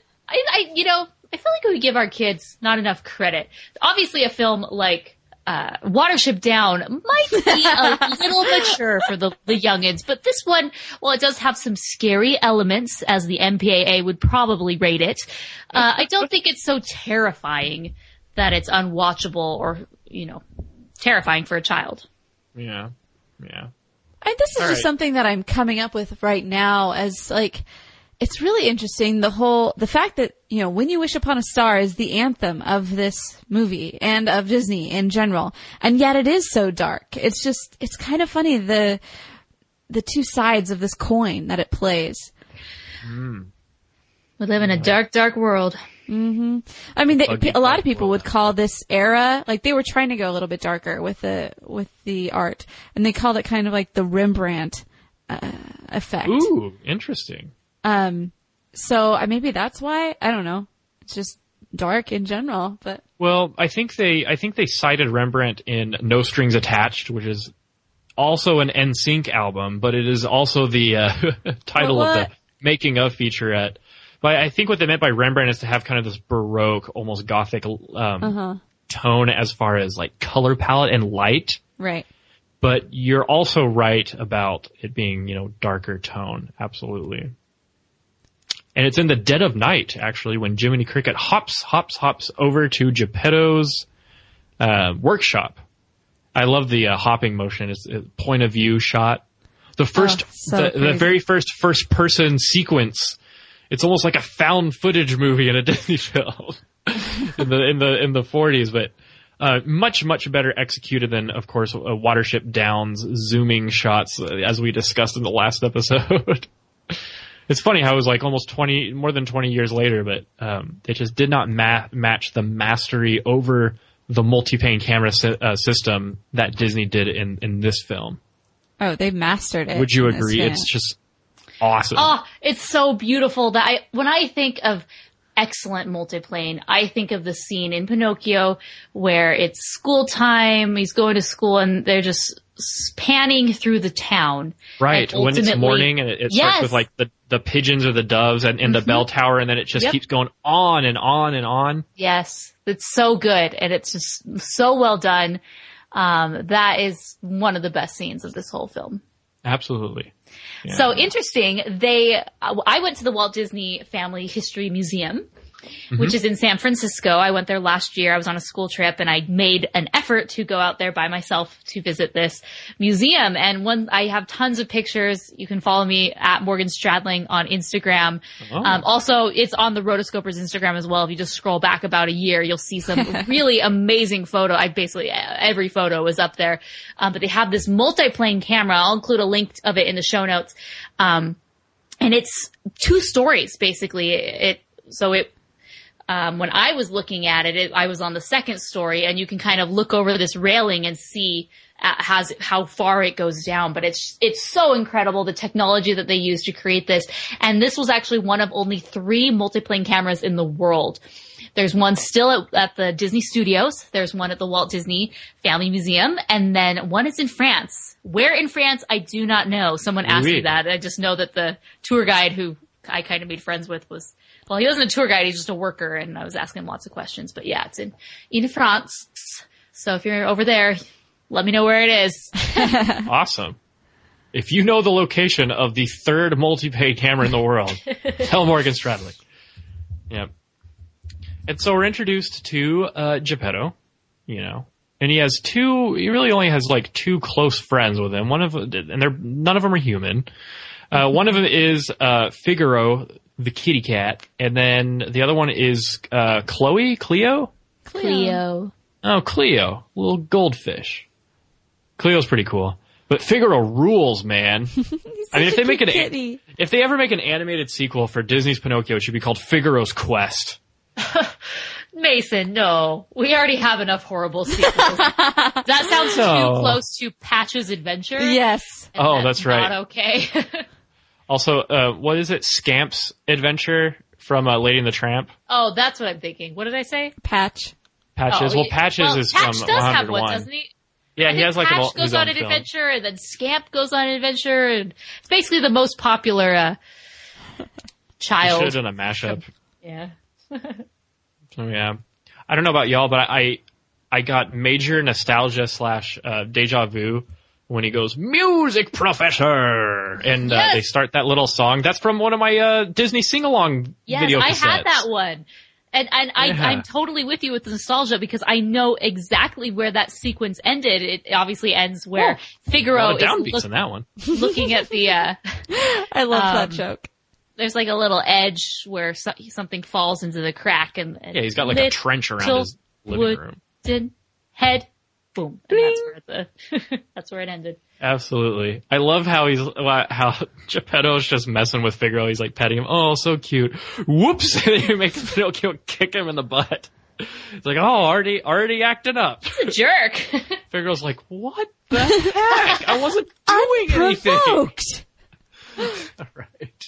I feel like we give our kids not enough credit. Obviously, a film like Watership Down might be a little mature for the youngins, but this one, well, it does have some scary elements, as the MPAA would probably rate it. I don't think it's so terrifying that it's unwatchable or, terrifying for a child. Yeah. Yeah. This is just something that I'm coming up with right now as, like, it's really interesting, the fact that, When You Wish Upon a Star is the anthem of this movie and of Disney in general. And yet it is so dark. It's kind of funny, the the two sides of this coin that it plays. We live in a dark, dark world. Mm-hmm. I mean, a lot of people would call this era, like they were trying to go a little bit darker with the art, and they called it kind of like the Rembrandt effect. Ooh, interesting. So maybe that's why, I don't know. It's just dark in general, but. Well, I think they cited Rembrandt in No Strings Attached, which is also an NSYNC album, but it is also the title of the making of featurette. But I think what they meant by Rembrandt is to have kind of this Baroque, almost Gothic tone as far as like color palette and light. Right. But you're also right about it being, darker tone. Absolutely. And it's in the dead of night, actually, when Jiminy Cricket hops over to Geppetto's workshop. I love the hopping motion. It's a point of view shot. The very first person sequence. It's almost like a found footage movie in a Disney film in the 40s, but much better executed than, of course, Watership Down's zooming shots, as we discussed in the last episode. It's funny how it was like almost more than 20 years later, but they just did not match the mastery over the multi-pane camera system that Disney did in this film. Oh, they mastered it. Would you agree? It's just awesome. Oh, it's so beautiful that when I think of excellent multiplane, I think of the scene in Pinocchio where it's school time, he's going to school, and they're just panning through the town. Right, when it's morning, and it starts with like the pigeons or the doves and the bell tower, and then it just keeps going on and on and on. Yes, it's so good, and it's just so well done. That is one of the best scenes of this whole film. Absolutely. Yeah. So interesting. I went to the Walt Disney Family History Museum, which is in San Francisco. I went there last year. I was on a school trip, and I made an effort to go out there by myself to visit this museum. And I have tons of pictures. You can follow me at Morgan Stradling on Instagram. Also, it's on the Rotoscopers Instagram as well. If you just scroll back about a year, you'll see some really amazing photo. Every photo is up there. But they have this multi-plane camera. I'll include a link of it in the show notes. And it's 2 stories, basically. When I was looking at it, I was on the 2nd story, and you can kind of look over this railing and see how far it goes down. But it's so incredible, the technology that they used to create this. And this was actually one of only 3 multiplane cameras in the world. There's one still at the Disney Studios. There's one at the Walt Disney Family Museum. And then one is in France. Where in France, I do not know. Someone asked me that. I just know that the tour guide who I kind of made friends with he wasn't a tour guide, he's just a worker, and I was asking him lots of questions. But yeah, it's in France. So if you're over there, let me know where it is. Awesome. If you know the location of the 3rd multi-pay camera in the world, tell Morgan Stradling. Yep. And so we're introduced to Geppetto, and he really only has like 2 close friends with him. None of them are human. One of them is Figaro, the kitty cat, and then the other one is Cleo? Oh, Cleo, little goldfish. Cleo's pretty cool, but Figaro rules, man. I mean, if they ever make an animated sequel for Disney's Pinocchio, it should be called Figaro's Quest. Mason, no. We already have enough horrible sequels. That sounds too close to Patch's Adventure. Yes. That's right. Not okay. Also, what is it? Scamp's Adventure from Lady and the Tramp? Oh, that's what I'm thinking. What did I say? Patches. Patches is Patch from does 101. have one, doesn't he? Yeah, he has like Patch goes on an adventure, and then Scamp goes on an adventure, and it's basically the most popular child. Should have done a mashup. Yeah. So yeah, I don't know about y'all, but I got major nostalgia / deja vu when he goes, "Music Professor!" And they start that little song. That's from one of my Disney sing-along video cassettes. Yes, I had that one. And I'm totally with you with the nostalgia, because I know exactly where that sequence ended. It obviously ends where Figaro is downbeats in that one. Looking at the I love that joke. There's like a little edge where something falls into the crack, and he's got like a trench around his living room. Wooden head boom. And that's where it ended. Absolutely. I love how how Geppetto's just messing with Figaro. He's like petting him. Oh, so cute. Whoops. And he makes Pinocchio kick him in the butt. It's like, oh, already acting up. He's a jerk. Figaro's like, what the heck? I wasn't doing anything. Unprovoked. Right.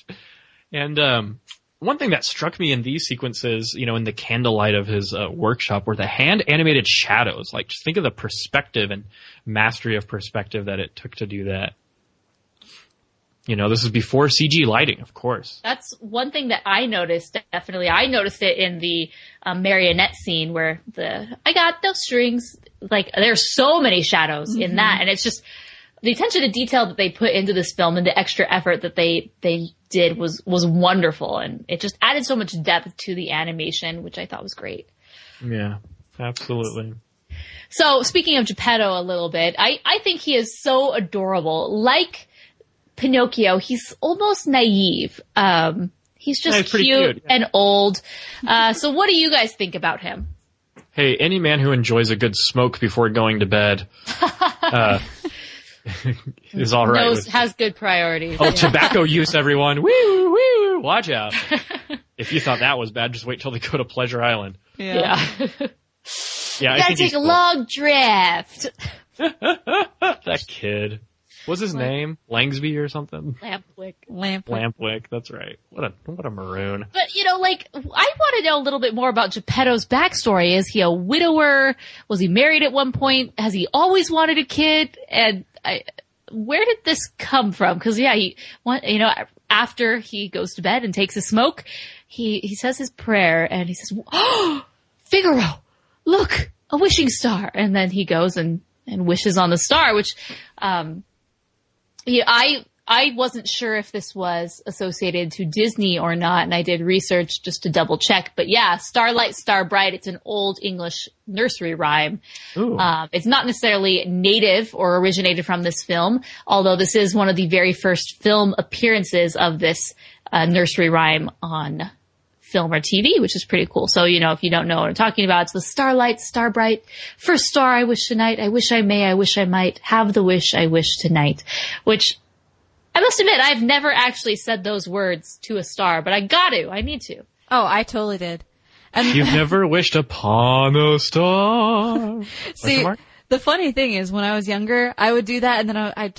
And one thing that struck me in these sequences, in the candlelight of his workshop, were the hand-animated shadows. Like, just think of the perspective and mastery of perspective that it took to do that. This is before CG lighting, of course. That's one thing that I noticed, definitely. I noticed it in the marionette scene where I got those strings. Like, there's so many shadows in that. And it's just the attention to detail that they put into this film and the extra effort that they did was wonderful. And it just added so much depth to the animation, which I thought was great. Yeah, absolutely. So, speaking of Geppetto a little bit, I think he is so adorable. Like Pinocchio, he's almost naive. He's just cute and old. So what do you guys think about him? Hey, any man who enjoys a good smoke before going to bed is all right. Has good priorities. Oh, tobacco use, everyone. Woo, woo, watch out. If you thought that was bad, just wait till they go to Pleasure Island. Yeah. Yeah, you gotta take a long drift. That kid. What's his name? Langsby or something? Lampwick. That's right. What a maroon. But, I want to know a little bit more about Geppetto's backstory. Is he a widower? Was he married at one point? Has he always wanted a kid? And where did this come from? Because, after he goes to bed and takes a smoke, he says his prayer and he says, "Oh, Figaro, look, a wishing star." And then he goes and wishes on the star, which, I wasn't sure if this was associated to Disney or not, and I did research just to double check. But yeah, Starlight, Star Bright, it's an old English nursery rhyme. It's not necessarily native or originated from this film, although this is one of the very first film appearances of this nursery rhyme on film or TV, which is pretty cool. So, if you don't know what I'm talking about, it's the Starlight, Star Bright, first star I wish tonight, I wish I may, I wish I might, have the wish I wish tonight. Which, I must admit, I've never actually said those words to a star, but I need to. Oh, I totally did. And you've never wished upon a star. See, the funny thing is, when I was younger, I would do that, and then I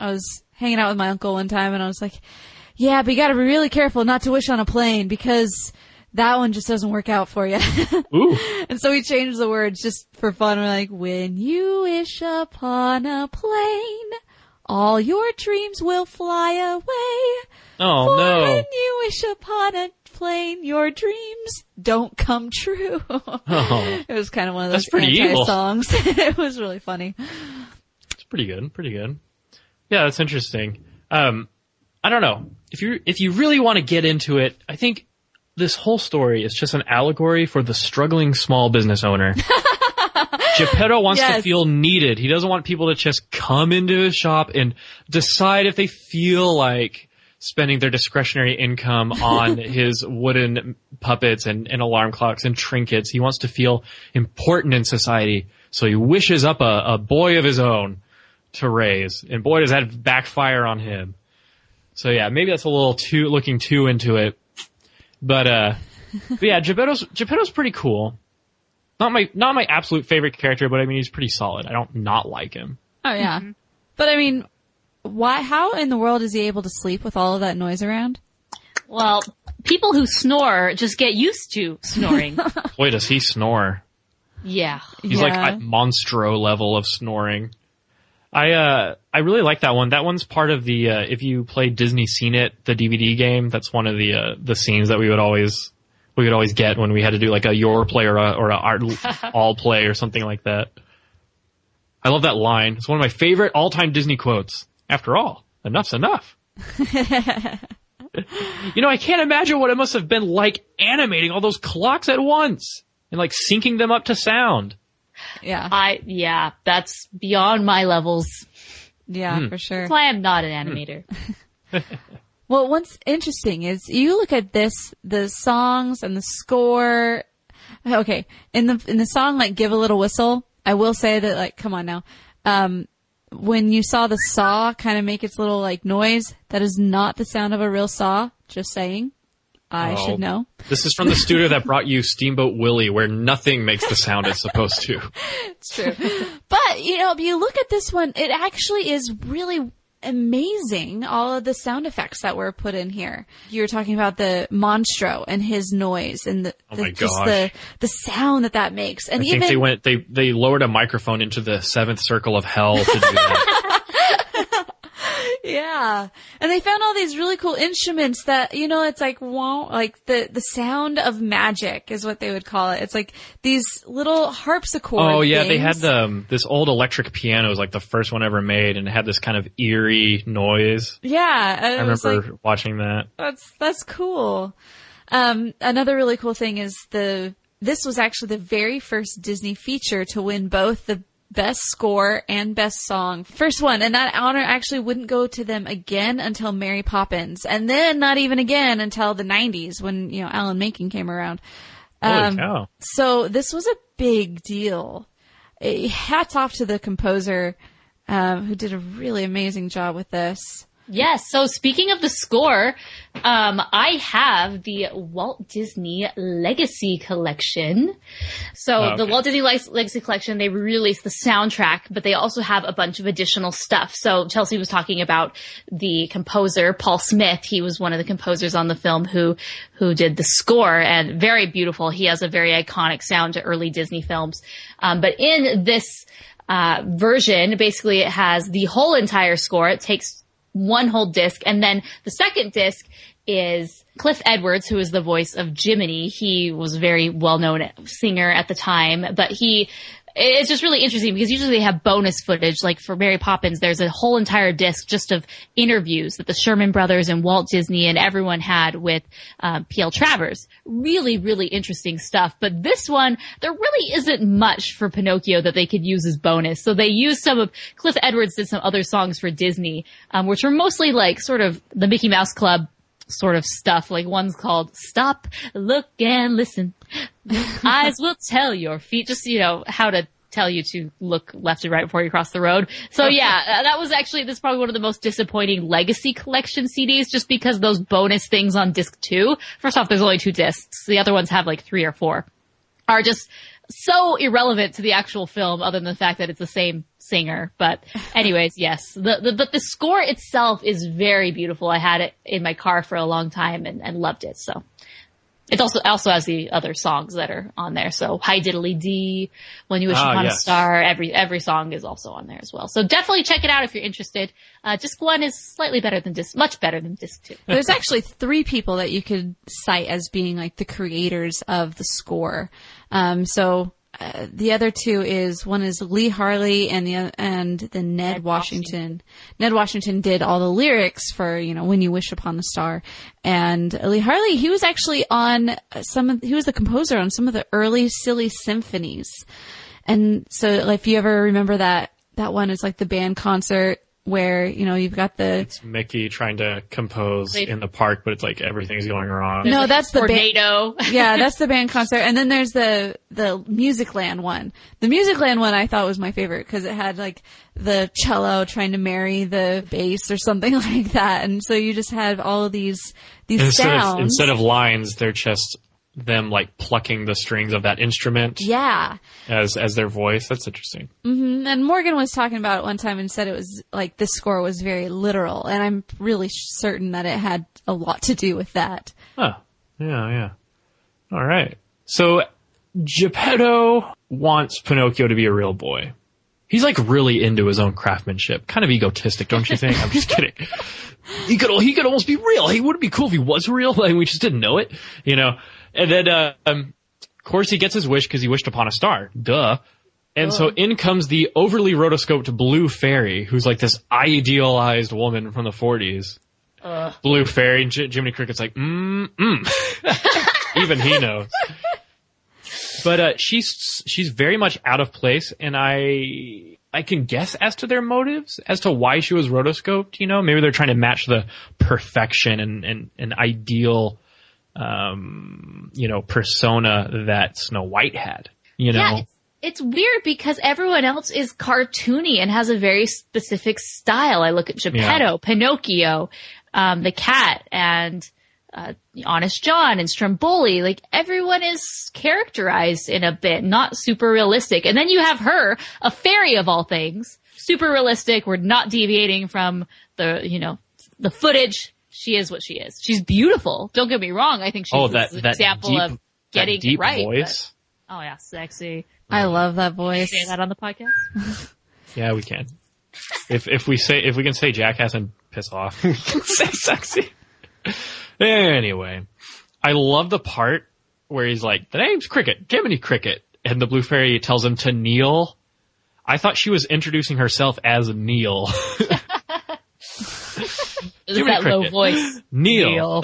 was hanging out with my uncle one time, and I was like, yeah, but you gotta be really careful not to wish on a plane, because that one just doesn't work out for you. Ooh. And so we changed the words just for fun. We're like, when you wish upon a plane, all your dreams will fly away. Oh, for no. when you wish upon a plane, your dreams don't come true. Oh. It was kind of one of those anti-songs. It was really funny. It's pretty good. Yeah, that's interesting. I don't know. If you really want to get into it, I think this whole story is just an allegory for the struggling small business owner. Geppetto wants to feel needed. He doesn't want people to just come into his shop and decide if they feel like spending their discretionary income on his wooden puppets and alarm clocks and trinkets. He wants to feel important in society. So he wishes up a boy of his own to raise. And boy, does that backfire on him. So yeah, maybe that's a little looking too into it. But yeah, Geppetto's pretty cool. Not my absolute favorite character, but I mean, he's pretty solid. I don't not like him. Oh yeah. Mm-hmm. But I mean, how in the world is he able to sleep with all of that noise around? Well, people who snore just get used to snoring. Boy, does he snore. Yeah. He's like at monstro level of snoring. I really like that one. That one's part of the, if you play Disney Scene It, the DVD game, that's one of the scenes that we would always get when we had to do like a your play or a all play or something like that. I love that line. It's one of my favorite all-time Disney quotes. After all, enough's enough. I can't imagine what it must have been like animating all those clocks at once and like syncing them up to sound. Yeah. That's beyond my levels. Yeah, for sure. That's why I'm not an animator. Well, what's interesting is you look at the songs and the score. Okay, in the song like "Give a Little Whistle," I will say that, like, come on now. When you saw the saw kind of make its little, like, noise, that is not the sound of a real saw. Just saying. I should know. This is from the studio that brought you Steamboat Willie, where nothing makes the sound it's supposed to. It's true. But, you know, if you look at this one, it actually is really amazing, all of the sound effects that were put in here. You were talking about the Monstro and his noise and the sound that makes. And I think they lowered a microphone into the seventh circle of hell to do that. Yeah. And they found all these really cool instruments that, you know, it's like, wow, like the sound of magic is what they would call it. It's like these little harpsichord Oh, yeah. things. They had this old electric piano. It was like the first one ever made, and it had this kind of eerie noise. Yeah. I remember watching that. That's cool. Another really cool thing is this was actually the very first Disney feature to win both the Best Score and Best Song. First one, and that honor actually wouldn't go to them again until Mary Poppins, and then not even again until the 90s when, you know, Alan Menken came around. Holy cow. So this was a big deal. Hats off to the composer, who did a really amazing job with this. Yes. So speaking of the score, I have the Walt Disney Legacy Collection. So the Walt Disney Legacy Collection, they released the soundtrack, but they also have a bunch of additional stuff. So Chelsea was talking about the composer, Paul Smith. He was one of the composers on the film who did the score, and very beautiful. He has a very iconic sound to early Disney films. But in this version, basically it has the whole entire score. It takes one whole disc, and then the second disc is Cliff Edwards, who is the voice of Jiminy. He was a very well-known singer at the time, but it's just really interesting because usually they have bonus footage. Like for Mary Poppins, there's a whole entire disc just of interviews that the Sherman Brothers and Walt Disney and everyone had with P.L. Travers. Really, really interesting stuff. But this one, there really isn't much for Pinocchio that they could use as bonus. So they used Cliff Edwards did some other songs for Disney, which were mostly like sort of the Mickey Mouse Club sort of stuff. Like one's called Stop, Look, and Listen. Eyes will tell your feet. Just, you know, how to tell you to look left and right before you cross the road. So yeah, that was actually, this is probably one of the most disappointing Legacy Collection CDs, just because those bonus things on disc 2, first off, there's only 2 discs. The other ones have like 3 or 4, are just so irrelevant to the actual film other than the fact that it's the same singer. But anyways, yes, but the score itself is very beautiful. I had it in my car for a long time and loved it. So it also has the other songs that are on there. So Hi Diddly Dee, When You Wish Upon a Star, every song is also on there as well. So definitely check it out if you're interested. Disc 1 is much better than disc 2. There's actually 3 people that you could cite as being like the creators of the score. The other 2 one is Lee Harley and then Ned Washington. Ned Washington did all the lyrics for, you know, When You Wish Upon a Star. And Lee Harley, he was actually he was the composer on some of the early Silly Symphonies. And so if you ever remember that one is like the band concert where, you know, you've got it's Mickey trying to compose in the park, but it's like everything's going wrong. No, that's the tornado. Yeah, that's the band concert. And then there's the Musicland one. The Musicland one I thought was my favorite because it had like the cello trying to marry the bass or something like that. And so you just have all of these sounds. Instead of lines, they're just them like plucking the strings of that instrument. Yeah. As their voice. That's interesting. Mm-hmm. And Morgan was talking about it one time and said it was like the score was very literal, and I'm really certain that it had a lot to do with that. Oh, yeah. All right. So Geppetto wants Pinocchio to be a real boy. He's like really into his own craftsmanship. Kind of egotistic, don't you think? I'm just kidding. He could almost be real. He wouldn't be cool if he was real. Like we just didn't know it, you know. And then, of course, he gets his wish because he wished upon a star. Duh. And so in comes the overly rotoscoped Blue Fairy, who's like this idealized woman from the 40s. Blue Fairy. Jiminy Cricket's like, Even he knows. But she's very much out of place, and I can guess as to their motives, as to why she was rotoscoped. You know, maybe they're trying to match the perfection and ideal, you know, persona that Snow White had. You know, It's weird because everyone else is cartoony and has a very specific style. I look at Geppetto, Pinocchio, the cat, and Honest John and Stromboli. Like, everyone is characterized in a bit, not super realistic. And then you have her, a fairy of all things, super realistic. We're not deviating from the footage. She is what she is. She's beautiful. Don't get me wrong. I think she's an example of getting deep it right. Voice. But, oh yeah, sexy. I love that voice. Say that on the podcast? Yeah, we can. If we can say jackass and piss off, we can say sexy. Anyway, I love the part where he's like, the name's Cricket, Jiminy Cricket, and the blue fairy tells him to kneel. I thought she was introducing herself as Neil. Is that Cricket. low voice? Neil.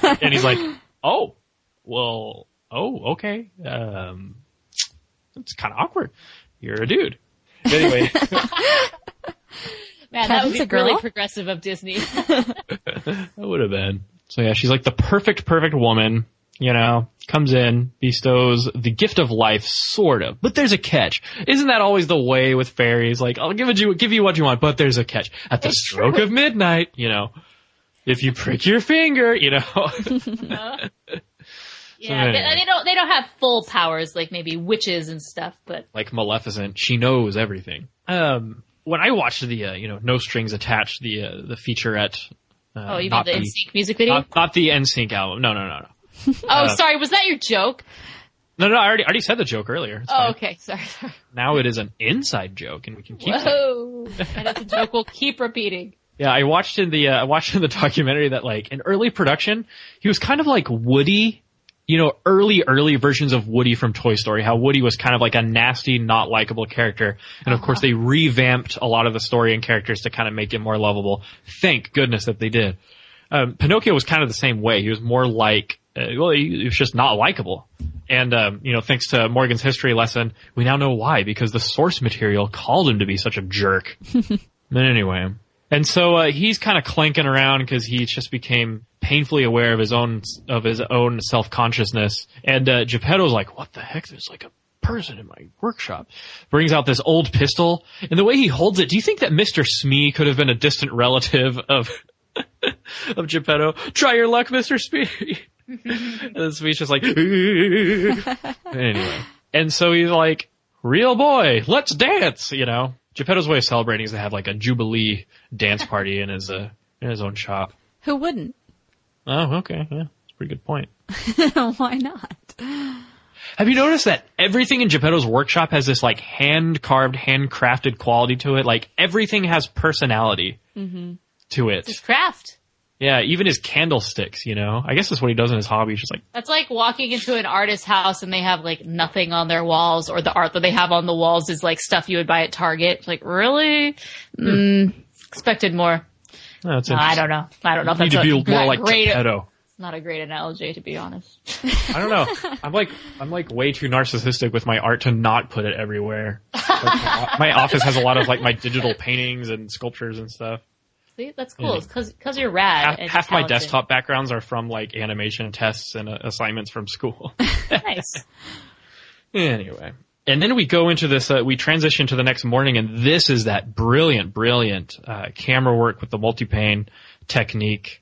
And he's like, okay. It's kind of awkward. You're a dude. Anyway. Man, that would be really progressive of Disney. That would have been. So yeah, she's like the perfect woman, comes in, bestows the gift of life, sort of. But there's a catch. Isn't that always the way with fairies? Like, I'll give you what you want, but there's a catch. At the stroke of midnight, if you prick your finger, Yeah, they don't have full powers like maybe witches and stuff, but like Maleficent, she knows everything. When I watched the No Strings Attached, the featurette. You mean the NSYNC music video? Not the NSYNC album. No. Sorry, was that your joke? No, I already said the joke earlier. It's fine. Okay, sorry. Now it is an inside joke, and we can keep saying it. And it's a joke we'll keep repeating. Yeah, I watched in the documentary that, like, in early production, he was kind of like Woody, early versions of Woody from Toy Story, how Woody was kind of like a nasty, not likable character. And of course they revamped a lot of the story and characters to kind of make it more lovable. Thank goodness that they did. Pinocchio was kind of the same way. He was more like, he was just not likable. And, thanks to Morgan's history lesson, we now know why, because the source material called him to be such a jerk. But anyway. And so, he's kind of clanking around because he just became painfully aware of his own self-consciousness. And, Geppetto's like, what the heck? There's like a person in my workshop. Brings out this old pistol. And the way he holds it, do you think that Mr. Smee could have been a distant relative of Geppetto? Try your luck, Mr. Smee. And the Smee's just like, anyway. And so he's like, real boy, let's dance, Geppetto's way of celebrating is to have like a Jubilee dance party in his own shop. Who wouldn't? Oh, okay. Yeah, that's a pretty good point. Why not? Have you noticed that everything in Geppetto's workshop has this like hand-carved, handcrafted quality to it? Like everything has personality to it. It's craft. Yeah, even his candlesticks, I guess that's what he does in his hobby. He's just like... That's like walking into an artist's house and they have like nothing on their walls, or the art that they have on the walls is like stuff you would buy at Target. Like, really? Expected more. No, I don't know. I don't know if that's need to be more like Geppetto. It's not a great analogy, to be honest. I don't know. I'm like way too narcissistic with my art to not put it everywhere. Like, my office has a lot of like my digital paintings and sculptures and stuff. See, that's cool. It's cause you're rad. Half my desktop backgrounds are from like animation tests and assignments from school. Nice. Anyway. And then we go into this, we transition to the next morning, and this is that brilliant camera work with the multi-pane technique,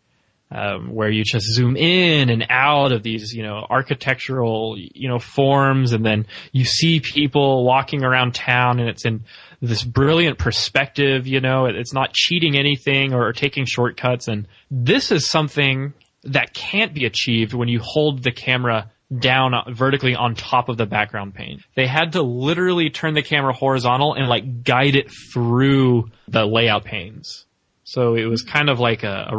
where you just zoom in and out of these, architectural, forms, and then you see people walking around town, and it's in this brilliant perspective, it's not cheating anything or taking shortcuts. And this is something that can't be achieved when you hold the camera down vertically on top of the background pane. They had to literally turn the camera horizontal and like guide it through the layout panes. So it was kind of like a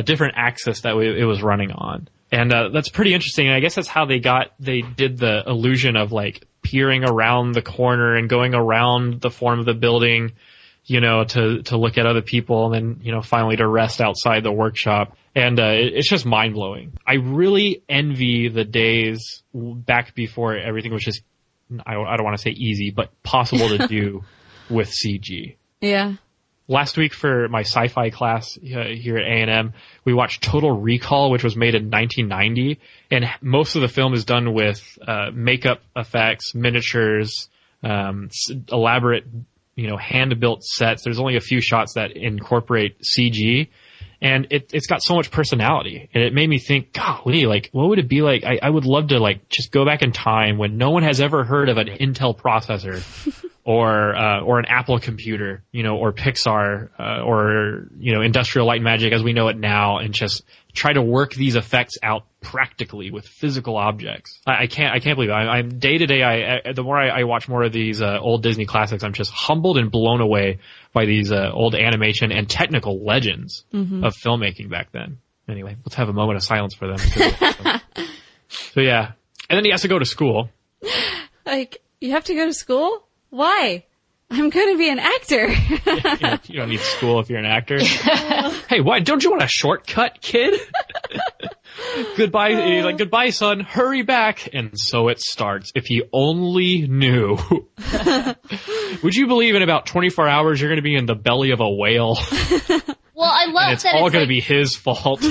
different axis that it was running on. And that's pretty interesting. And I guess that's how they did the illusion of like peering around the corner and going around the form of the building, to look at other people, and then, finally to rest outside the workshop. And it's just mind-blowing. I really envy the days back before everything was just, I don't want to say easy, but possible to do with CG. Yeah. Last week for my sci-fi class here at A&M, we watched Total Recall, which was made in 1990, and most of the film is done with makeup effects, miniatures, elaborate, hand-built sets. There's only a few shots that incorporate CG, and it's got so much personality. And it made me think, golly, like, what would it be like? I would love to, like, just go back in time when no one has ever heard of an Intel processor. Or an Apple computer, or Pixar, or, Industrial Light and Magic as we know it now, and just try to work these effects out practically with physical objects. I can't believe it. I'm day to day, the more I watch more of these, old Disney classics, I'm just humbled and blown away by these, old animation and technical legends of filmmaking back then. Anyway, let's have a moment of silence for them. So yeah. And then he has to go to school. Like, you have to go to school? Why? I'm going to be an actor. You don't need school if you're an actor. Hey, what? Don't you want a shortcut, kid? Goodbye. He's like, goodbye, son. Hurry back. And so it starts. If he only knew. Would you believe in about 24 hours you're going to be in the belly of a whale? Well, I love it's that all it's going to like, be his fault.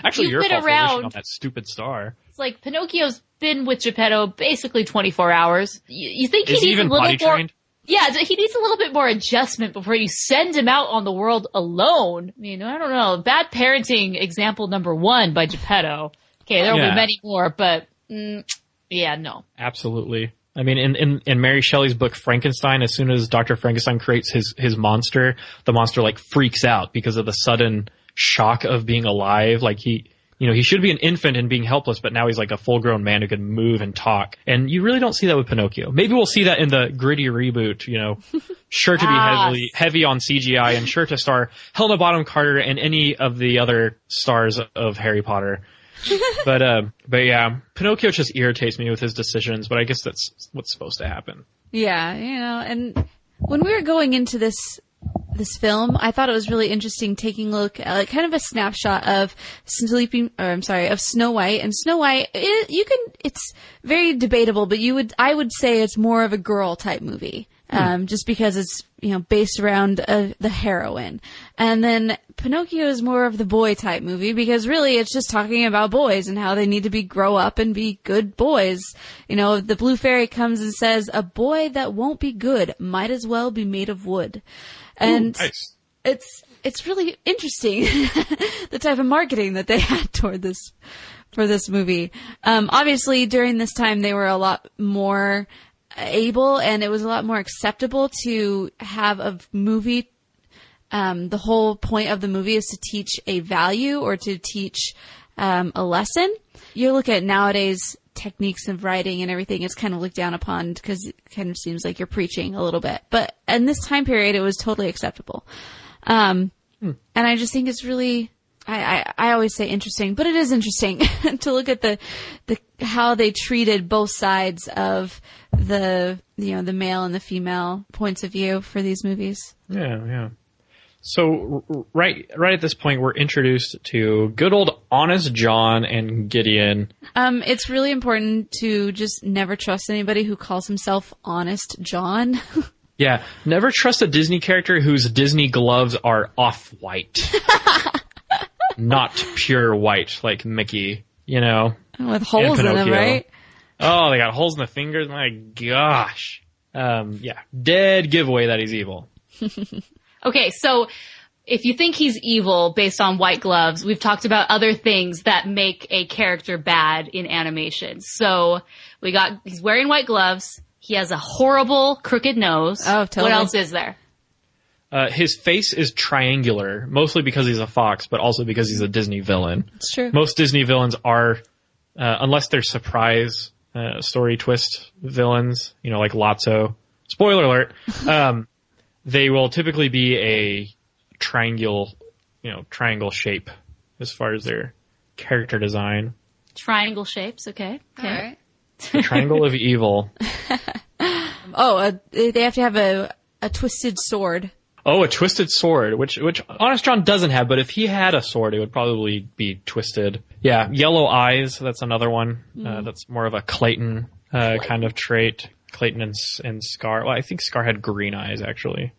Actually, your been fault for around. wishing on that stupid star. It's like Pinocchio's been with Geppetto basically 24 hours. You think he Is he needs a even little potty more? trained? Yeah, he needs a little bit more adjustment before you send him out on the world alone. I mean, I don't know. Bad parenting example number 1 by Geppetto. Okay, there will be many more, but yeah, no. Absolutely. I mean, in Mary Shelley's book Frankenstein, as soon as Dr. Frankenstein creates his monster, the monster like freaks out because of the sudden shock of being alive. Like he should be an infant and being helpless, but now he's like a full-grown man who can move and talk. And you really don't see that with Pinocchio. Maybe we'll see that in the gritty reboot, sure to be heavy on CGI and sure to star Helena Bonham Carter and any of the other stars of Harry Potter. But yeah, Pinocchio just irritates me with his decisions, but I guess that's what's supposed to happen. Yeah, and when we were going into this film, I thought it was really interesting taking a look at kind of a snapshot of Snow White. And Snow White, it's very debatable, but I would say it's more of a girl type movie. Just because it's, based around the heroine. And then Pinocchio is more of the boy type movie because really it's just talking about boys and how they need to grow up and be good boys. The blue fairy comes and says, a boy that won't be good might as well be made of wood. And nice. It's really interesting, the type of marketing that they had for this movie. Obviously during this time they were a lot more able and it was a lot more acceptable to have a movie. The whole point of the movie is to teach a value or to teach a lesson. You look at nowadays techniques of writing and everything, it's kind of looked down upon because it kind of seems like you're preaching a little bit. But in this time period, it was totally acceptable. And I just think it's really, I always say interesting, but it is interesting to look at the how they treated both sides of the male and the female points of view for these movies. Yeah. So right at this point, we're introduced to good old Honest John and Gideon. It's really important to just never trust anybody who calls himself Honest John. Yeah, never trust a Disney character whose Disney gloves are off-white. Not pure white like Mickey, With holes in them, right? Oh, they got holes in the fingers. My gosh. Yeah, dead giveaway that he's evil. Okay, so if you think he's evil based on white gloves, we've talked about other things that make a character bad in animation. So he's wearing white gloves. He has a horrible crooked nose. Oh, totally. What else is there? His face is triangular, mostly because he's a fox, but also because he's a Disney villain. It's true. Most Disney villains are, unless they're surprise story twist villains, like Lotso. Spoiler alert. They will typically be a triangle shape as far as their character design. Triangle shapes, okay. All right. The triangle of evil. They have to have a twisted sword. Oh, a twisted sword, which Honest John doesn't have, but if he had a sword, it would probably be twisted. Yeah, yellow eyes, that's another one. That's more of a Clayton kind of trait. Clayton and Scar. Well, I think Scar had green eyes, actually.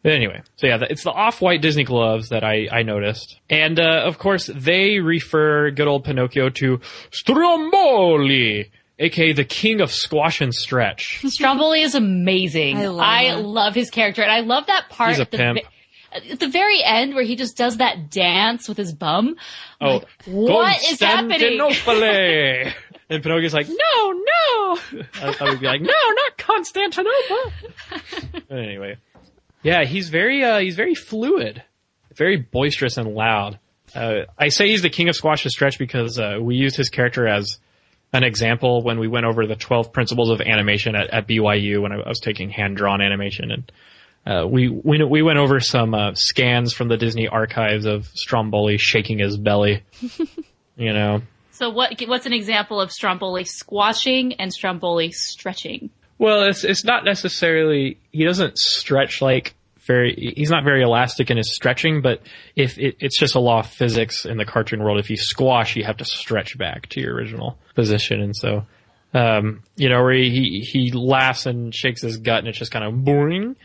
But anyway, so yeah, it's the off-white Disney gloves that I noticed. And, of course, they refer good old Pinocchio to Stromboli, aka the king of squash and stretch. Stromboli is amazing. I love his character, and I love that part. He's a pimp. At the very end where he just does that dance with his bum. Oh, like, what is happening? Constantinople. And Pinocchio's like, no. I thought he'd be like, no, not Constantinople. But anyway. Yeah, he's very fluid, very boisterous and loud. I say he's the king of squash and stretch because we used his character as an example when we went over the 12 principles of animation at BYU when I was taking hand-drawn animation. And we went over some scans from the Disney archives of Stromboli shaking his belly, you know. So what's an example of Stromboli squashing and Stromboli stretching? Well, it's not necessarily, he doesn't stretch he's not very elastic in his stretching, but it's just a law of physics in the cartoon world. If you squash, you have to stretch back to your original position. And so, where he laughs and shakes his gut and it's just kind of boring,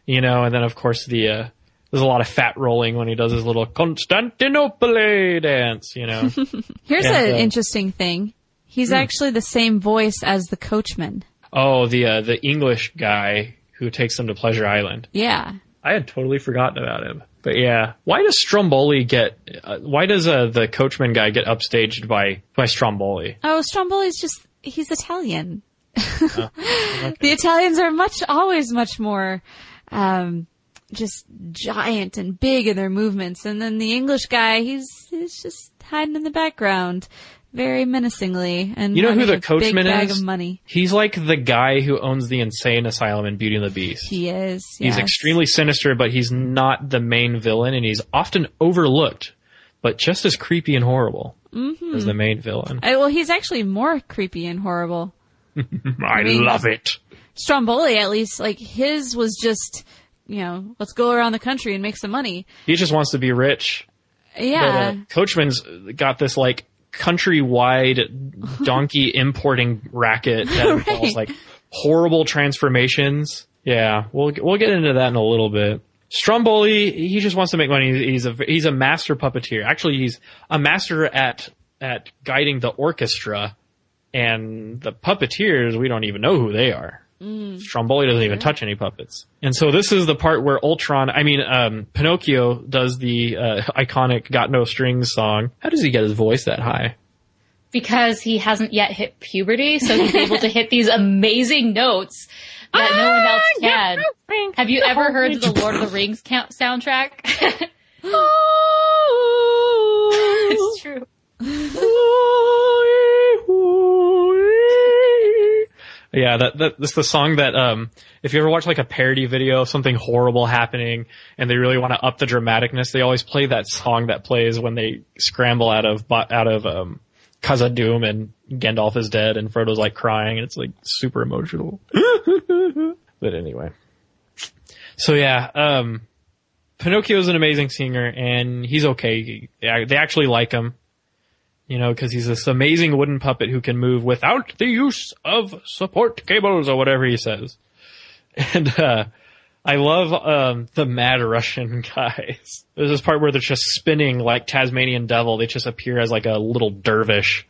and then of course there's a lot of fat rolling when he does his little Constantinople dance, Here's an interesting thing. He's actually the same voice as the coachman. Oh, the English guy who takes them to Pleasure Island. Yeah. I had totally forgotten about him. But yeah, why does Stromboli why does the coachman guy get upstaged by Stromboli? Oh, Stromboli's he's Italian. Oh, okay. The Italians are always much more, just giant and big in their movements. And then the English guy, he's just hiding in the background. Very menacingly, and you know who the coachman big bag is? Of money. He's like the guy who owns the insane asylum in Beauty and the Beast. He is. He's extremely sinister, but he's not the main villain, and he's often overlooked, but just as creepy and horrible as the main villain. Well, he's actually more creepy and horrible. I love it. Stromboli, at least, his was just, let's go around the country and make some money. He just wants to be rich. Yeah. But, Coachman's got this countrywide donkey importing racket that involves horrible transformations. Yeah, we'll get into that in a little bit. Stromboli, he just wants to make money. He's a master puppeteer. Actually, he's a master at guiding the orchestra, and the puppeteers, we don't even know who they are. Stromboli doesn't even touch any puppets. And so this is the part where Pinocchio does the iconic Got No Strings song. How does he get his voice that high? Because he hasn't yet hit puberty, so he's able to hit these amazing notes that no one else can. Have you ever heard the Lord of the Rings soundtrack? It's true. Yeah, that's the song that, if you ever watch a parody video of something horrible happening and they really want to up the dramaticness, they always play that song that plays when they scramble out of Khazad-dûm and Gandalf is dead and Frodo's crying and it's super emotional. But anyway. So yeah, Pinocchio's an amazing singer and he's okay. They actually like him. Because he's this amazing wooden puppet who can move without the use of support cables or whatever he says. And I love the mad Russian guys. There's this part where they're just spinning like Tasmanian devil. They just appear as a little dervish.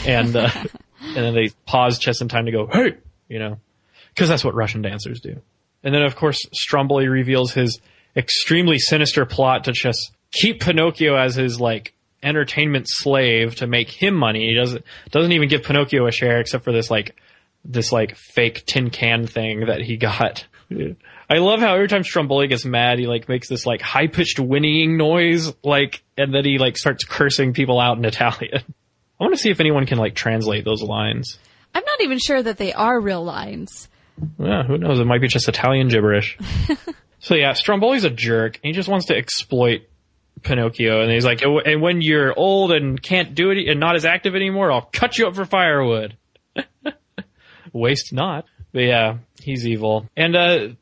And and then they pause just in time to go, hey! Because that's what Russian dancers do. And then, of course, Stromboli reveals his extremely sinister plot to just keep Pinocchio as his, entertainment slave to make him money. He doesn't even give Pinocchio a share except for this fake tin can thing that he got. I love how every time Stromboli gets mad, he makes this high pitched whinnying noise, and then he starts cursing people out in Italian. I want to see if anyone can translate those lines. I'm not even sure that they are real lines. Yeah, who knows? It might be just Italian gibberish. So yeah, Stromboli's a jerk. He just wants to exploit Pinocchio, and he's like, and when you're old and can't do it and not as active anymore, I'll cut you up for firewood. Waste not. But yeah, he's evil. And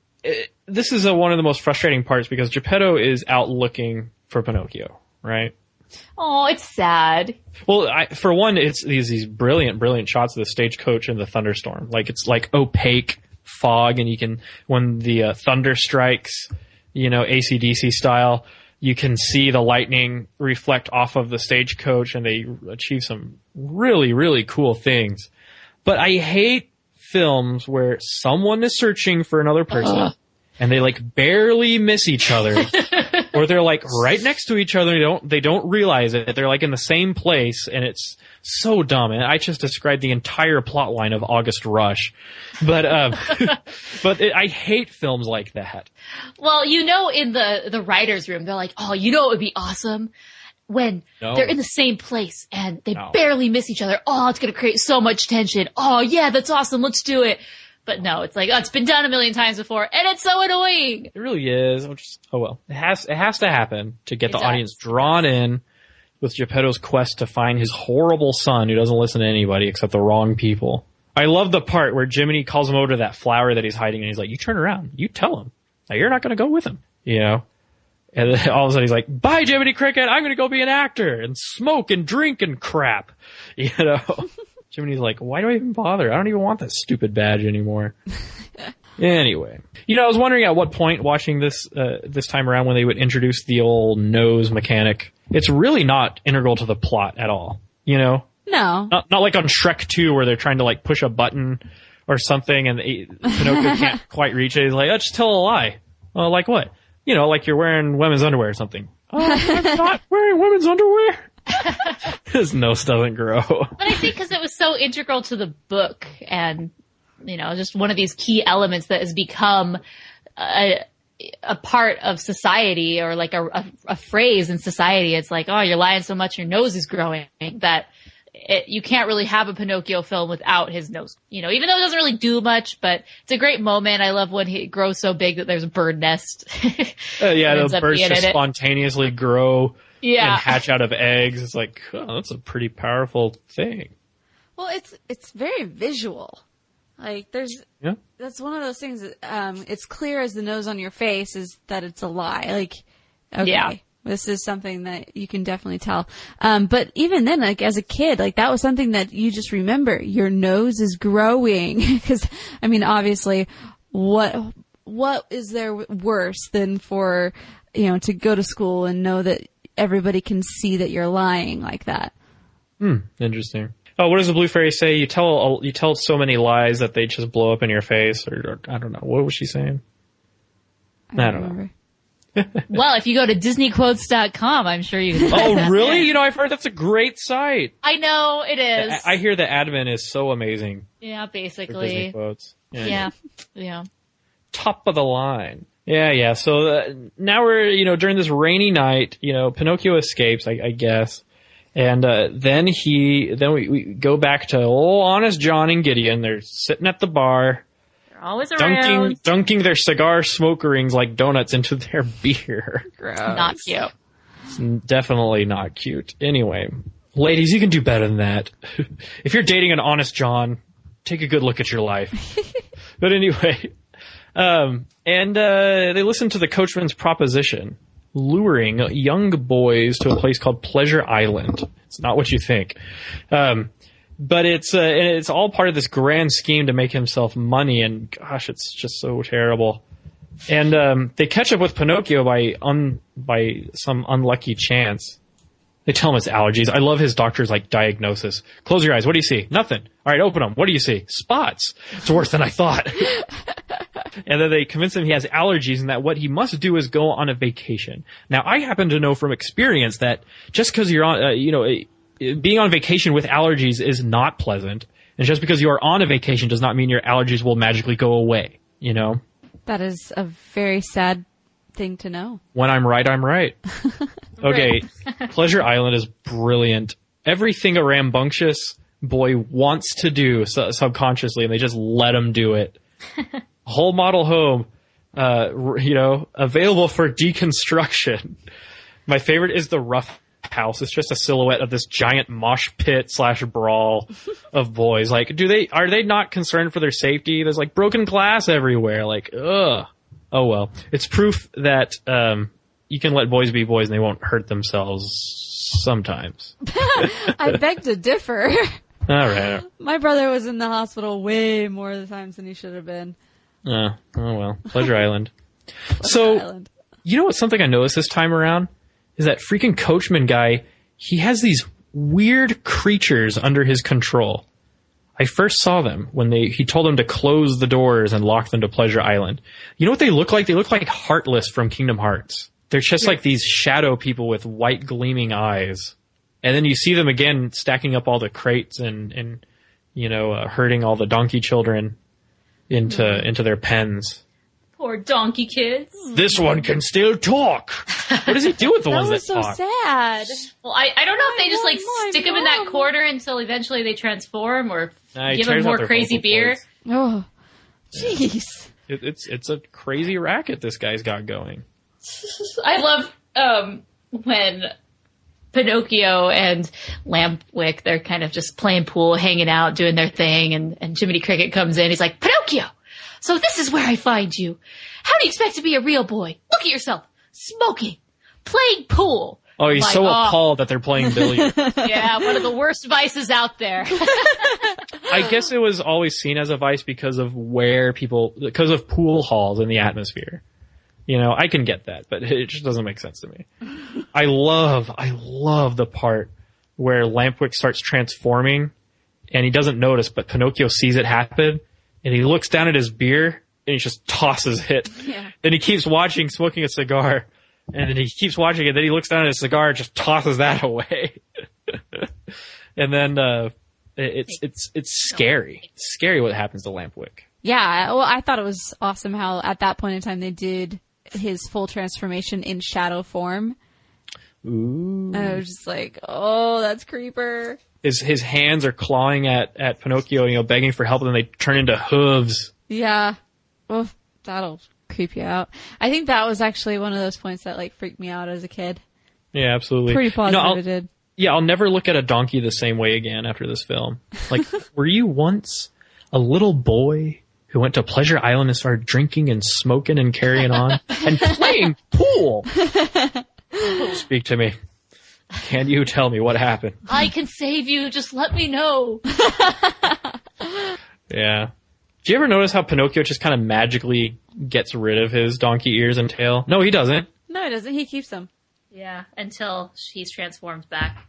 this is one of the most frustrating parts because Geppetto is out looking for Pinocchio, right? Oh, it's sad. Well, for one, it's these brilliant shots of the stagecoach and the thunderstorm. It's opaque fog, and when the thunder strikes, AC/DC style. You can see the lightning reflect off of the stagecoach, and they achieve some really, really cool things. But I hate films where someone is searching for another person and they like barely miss each other. Or they're like right next to each other and they don't realize it. They're like in the same place, and it's so dumb. And I just described the entire plot line of August Rush. But I hate films like that. Well, in the writer's room, they're like, oh, it would be awesome when they're in the same place and they barely miss each other. Oh, it's going to create so much tension. Oh, yeah, that's awesome. Let's do it. But no, it's like, it's been done a million times before, and it's so annoying. It really is. Oh well. It has to happen to get the audience drawn in with Geppetto's quest to find his horrible son who doesn't listen to anybody except the wrong people. I love the part where Jiminy calls him over to that flower that he's hiding, and he's like, you turn around. You tell him. Now, you're not going to go with him, And then all of a sudden he's like, bye, Jiminy Cricket. I'm going to go be an actor and smoke and drink and crap. Jiminy's like, why do I even bother? I don't even want that stupid badge anymore. Anyway. I was wondering at what point watching this time around when they would introduce the old nose mechanic. It's really not integral to the plot at all, No. Not like on Shrek 2 where they're trying to like push a button or something and Pinocchio can't quite reach it. He's like, just tell a lie. Well, like what? Like you're wearing women's underwear or something. Oh, I'm not wearing women's underwear. His nose doesn't grow. But I think because it was so integral to the book and, just one of these key elements that has become a part of society, or like a phrase in society. It's like, oh, you're lying so much your nose is growing, that you can't really have a Pinocchio film without his nose. Even though it doesn't really do much, but it's a great moment. I love when he grows so big that there's a bird nest. Those birds just spontaneously grow. And hatch out of eggs. It's like, that's a pretty powerful thing. Well, it's very visual. Like that's one of those things that, it's clear as the nose on your face is that it's a lie. Like, okay, this is something that you can definitely tell. But even then, like as a kid, like that was something that you just remember. Your nose is growing. Because, obviously, what is there worse than for, to go to school and know that everybody can see that you're lying like that. Interesting. Oh, what does the blue fairy say? You tell so many lies that they just blow up in your face, or I don't know. What was she saying? I don't know. Well, if you go to DisneyQuotes.com, I'm sure you can. Oh, really? I've heard that's a great site. I know it is. I hear the admin is so amazing. Yeah, basically. For Disney Quotes. Yeah. Top of the line. Yeah. So now we're, during this rainy night, Pinocchio escapes, I guess. And then we go back to old Honest John and Gideon. They're sitting at the bar. They're always around. Dunking their cigar smoke rings like donuts into their beer. Gross. Not cute. It's definitely not cute. Anyway, ladies, you can do better than that. If you're dating an Honest John, take a good look at your life. But anyway... they listened to the coachman's proposition, luring young boys to a place called Pleasure Island. It's not what you think. But it's all part of this grand scheme to make himself money, and gosh, it's just so terrible. And, they catch up with Pinocchio by some unlucky chance. They tell him it's allergies. I love his doctor's diagnosis. Close your eyes. What do you see? Nothing. All right, open them. What do you see? Spots. It's worse than I thought. And then they convince him he has allergies and that what he must do is go on a vacation. Now, I happen to know from experience that just because you're on, being on vacation with allergies is not pleasant. And just because you are on a vacation does not mean your allergies will magically go away, That is a very sad thing to know. When I'm right, I'm right. Okay, Pleasure Island is brilliant. Everything a rambunctious boy wants to do subconsciously, and they just let him do it. Whole model home, available for deconstruction. My favorite is the rough house. It's just a silhouette of this giant mosh pit / brawl of boys. Like, are they not concerned for their safety? There's broken glass everywhere. Ugh. Oh well. It's proof that, you can let boys be boys and they won't hurt themselves sometimes. I beg to differ. All right. My brother was in the hospital way more of the times than he should have been. Oh well. Pleasure Island. Pleasure Island. You know what's something I noticed this time around? Is that freaking Coachman guy, he has these weird creatures under his control. I first saw them when he told them to close the doors and lock them to Pleasure Island. You know what they look like? They look like Heartless from Kingdom Hearts. They're just like these shadow people with white gleaming eyes. And then you see them again stacking up all the crates and herding all the donkey children into their pens. Poor donkey kids. This one can still talk. What does he do with the ones that talk? That was so sad. Well, I don't know if they just stick them in that corner until eventually they transform, or give them more crazy beer. Oh, jeez. It's a crazy racket this guy's got going. I love when Pinocchio and Lampwick, they're kind of just playing pool, hanging out, doing their thing, and Jiminy Cricket comes in. He's like, Pinocchio! So this is where I find you. How do you expect to be a real boy? Look at yourself. Smoking. Playing pool. Oh, he's so appalled that they're playing billiards. Yeah, one of the worst vices out there. I guess it was always seen as a vice because of pool halls and the atmosphere. I can get that, but it just doesn't make sense to me. I love the part where Lampwick starts transforming and he doesn't notice, but Pinocchio sees it happen. And he looks down at his beer, and he just tosses it. Yeah. Then he keeps watching, smoking a cigar. And then he keeps watching it, then he looks down at his cigar and just tosses that away. And then it's scary. It's scary what happens to Lampwick. Yeah, well, I thought it was awesome how at that point in time they did his full transformation in shadow form. Ooh. And I was just like, oh, that's creeper. His hands are clawing at Pinocchio, begging for help, and then they turn into hooves. Yeah. Well, that'll creep you out. I think that was actually one of those points that freaked me out as a kid. Yeah, absolutely. Pretty positive it did. Yeah, I'll never look at a donkey the same way again after this film. Were you once a little boy who went to Pleasure Island and started drinking and smoking and carrying on and playing pool? Speak to me. Can you tell me what happened? I can save you. Just let me know. Yeah. Do you ever notice how Pinocchio just kind of magically gets rid of his donkey ears and tail? No, he doesn't. No, he doesn't. He keeps them. Yeah, until he's transformed back.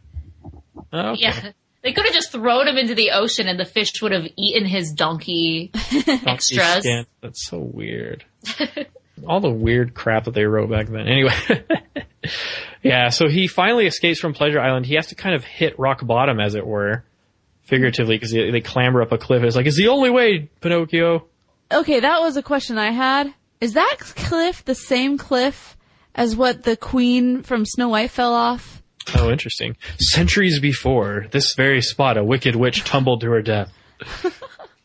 Oh, okay. Yeah. They could have just thrown him into the ocean and the fish would have eaten his donkey extras. Skin. That's so weird. All the weird crap that they wrote back then. Anyway. Yeah, so he finally escapes from Pleasure Island. He has to kind of hit rock bottom, as it were, figuratively, because they clamber up a cliff. It's like, it's the only way, Pinocchio. Okay, that was a question I had. Is that cliff the same cliff as what the queen from Snow White fell off? Oh, interesting. Centuries before, this very spot, a wicked witch tumbled to her death.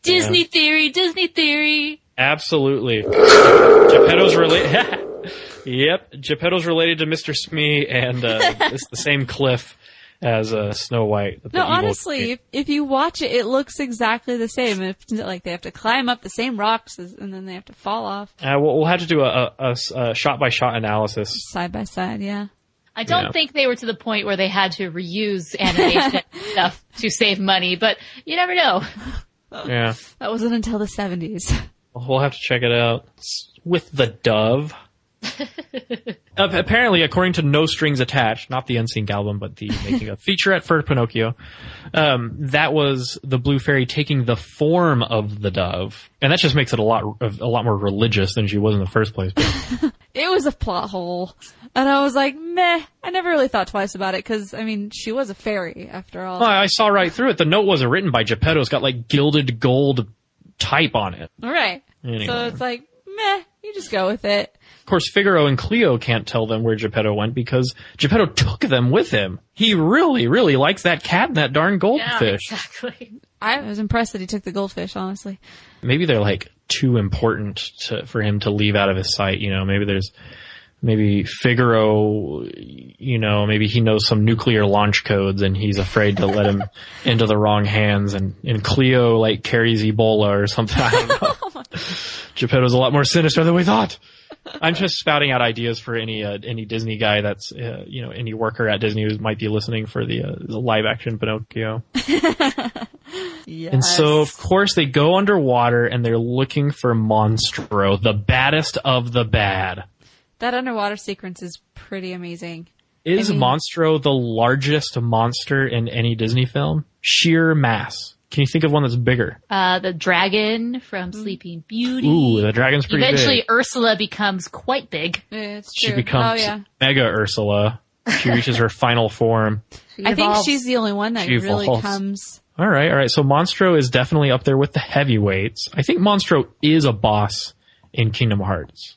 Disney theory. Absolutely. Geppetto's related. Yep, Geppetto's related to Mr. Smee, and it's the same cliff as Snow White. No, honestly, if you watch it, it looks exactly the same. It's they have to climb up the same rocks, and then they have to fall off. We'll have to do a shot-by-shot analysis. Side by side, yeah. I don't think they were to the point where they had to reuse animation stuff to save money, but you never know. Yeah. That wasn't until the 70s. We'll have to check it out. It's with the dove. Apparently, according to No Strings Attached, not the NSYNC album, but the making a featurette for Pinocchio, that was the Blue Fairy taking the form of the dove, and that just makes it a lot more religious than she was in the first place. It was a plot hole, and I was like, meh. I never really thought twice about it because she was a fairy after all. I saw right through it. The note wasn't written by Geppetto. It's got gilded gold type on it. Right. Anyway. So it's like, meh. You just go with it. Of course, Figaro and Cleo can't tell them where Geppetto went because Geppetto took them with him. He really, really likes that cat and that darn goldfish. Yeah, exactly. I was impressed that he took the goldfish, honestly. Maybe they're too important for him to leave out of his sight. Maybe Figaro, maybe he knows some nuclear launch codes and he's afraid to let him into the wrong hands, and Cleo carries Ebola or something. I don't know. Geppetto's a lot more sinister than we thought. I'm just spouting out ideas for any Disney guy that's any worker at Disney who might be listening for the live action Pinocchio. Yes. And so of course they go underwater and they're looking for Monstro, the baddest of the bad. That underwater sequence is pretty amazing. Is Monstro the largest monster in any Disney film? Sheer mass. Can you think of one that's bigger? The dragon from Sleeping Beauty. Ooh, the dragon's pretty Eventually, big. Ursula becomes quite big. It's true. She becomes Mega Ursula. She reaches her final form. I think she's the only one that really comes. All right. So Monstro is definitely up there with the heavyweights. I think Monstro is a boss in Kingdom Hearts.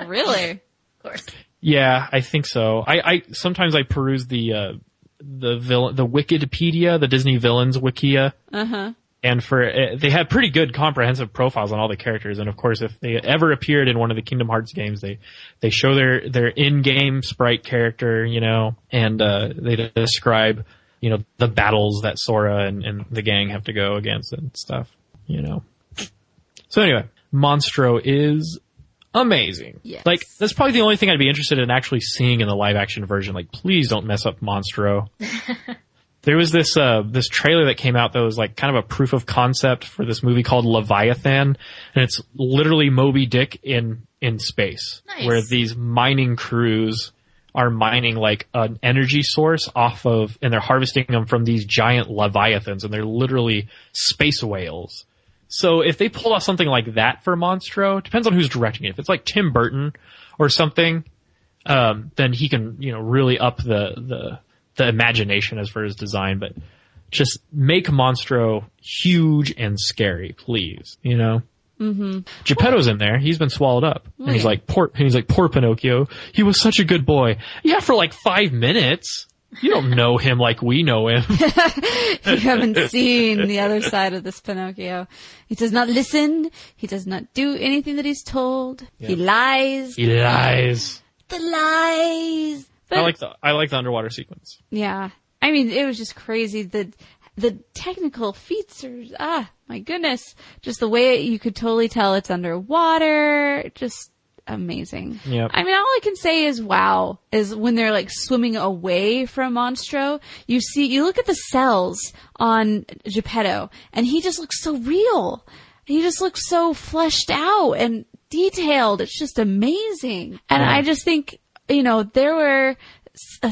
Really? Of course. Yeah, I think so. I sometimes I peruse the Wikipedia, the Disney villains wikia. Uh-huh. And they have pretty good comprehensive profiles on all the characters. And of course, if they ever appeared in one of the Kingdom Hearts games, they show their in-game sprite character, and they describe, the battles that Sora and the gang have to go against and stuff, So anyway, Monstro is amazing. Yes. Like, that's probably the only thing I'd be interested in actually seeing in the live action version. Like, please don't mess up Monstro. There was this trailer that came out that was like kind of a proof of concept for this movie called Leviathan, and it's literally Moby Dick in space. Nice. Where these mining crews are mining like an energy source and they're harvesting them from these giant leviathans, and they're literally space whales. So if they pull off something like that for Monstro, it depends on who's directing it. If it's like Tim Burton or something, then he can, really up the imagination as far as design, but just make Monstro huge and scary, please, Mm-hmm. Geppetto's in there. He's been swallowed up. And he's like, poor Pinocchio. He was such a good boy. Yeah, for like 5 minutes. You don't know him like we know him. You haven't seen the other side of this Pinocchio. He does not listen. He does not do anything that he's told. Yeah. He lies. The lies. But, I like the underwater sequence. Yeah. I mean, it was just crazy. The technical feats are, my goodness. Just the way you could totally tell it's underwater. Just amazing. Yep. I mean, all I can say is wow, is when they're like swimming away from Monstro, you look at the cells on Geppetto and he just looks so real. He just looks so fleshed out and detailed. It's just amazing. And I just think, there were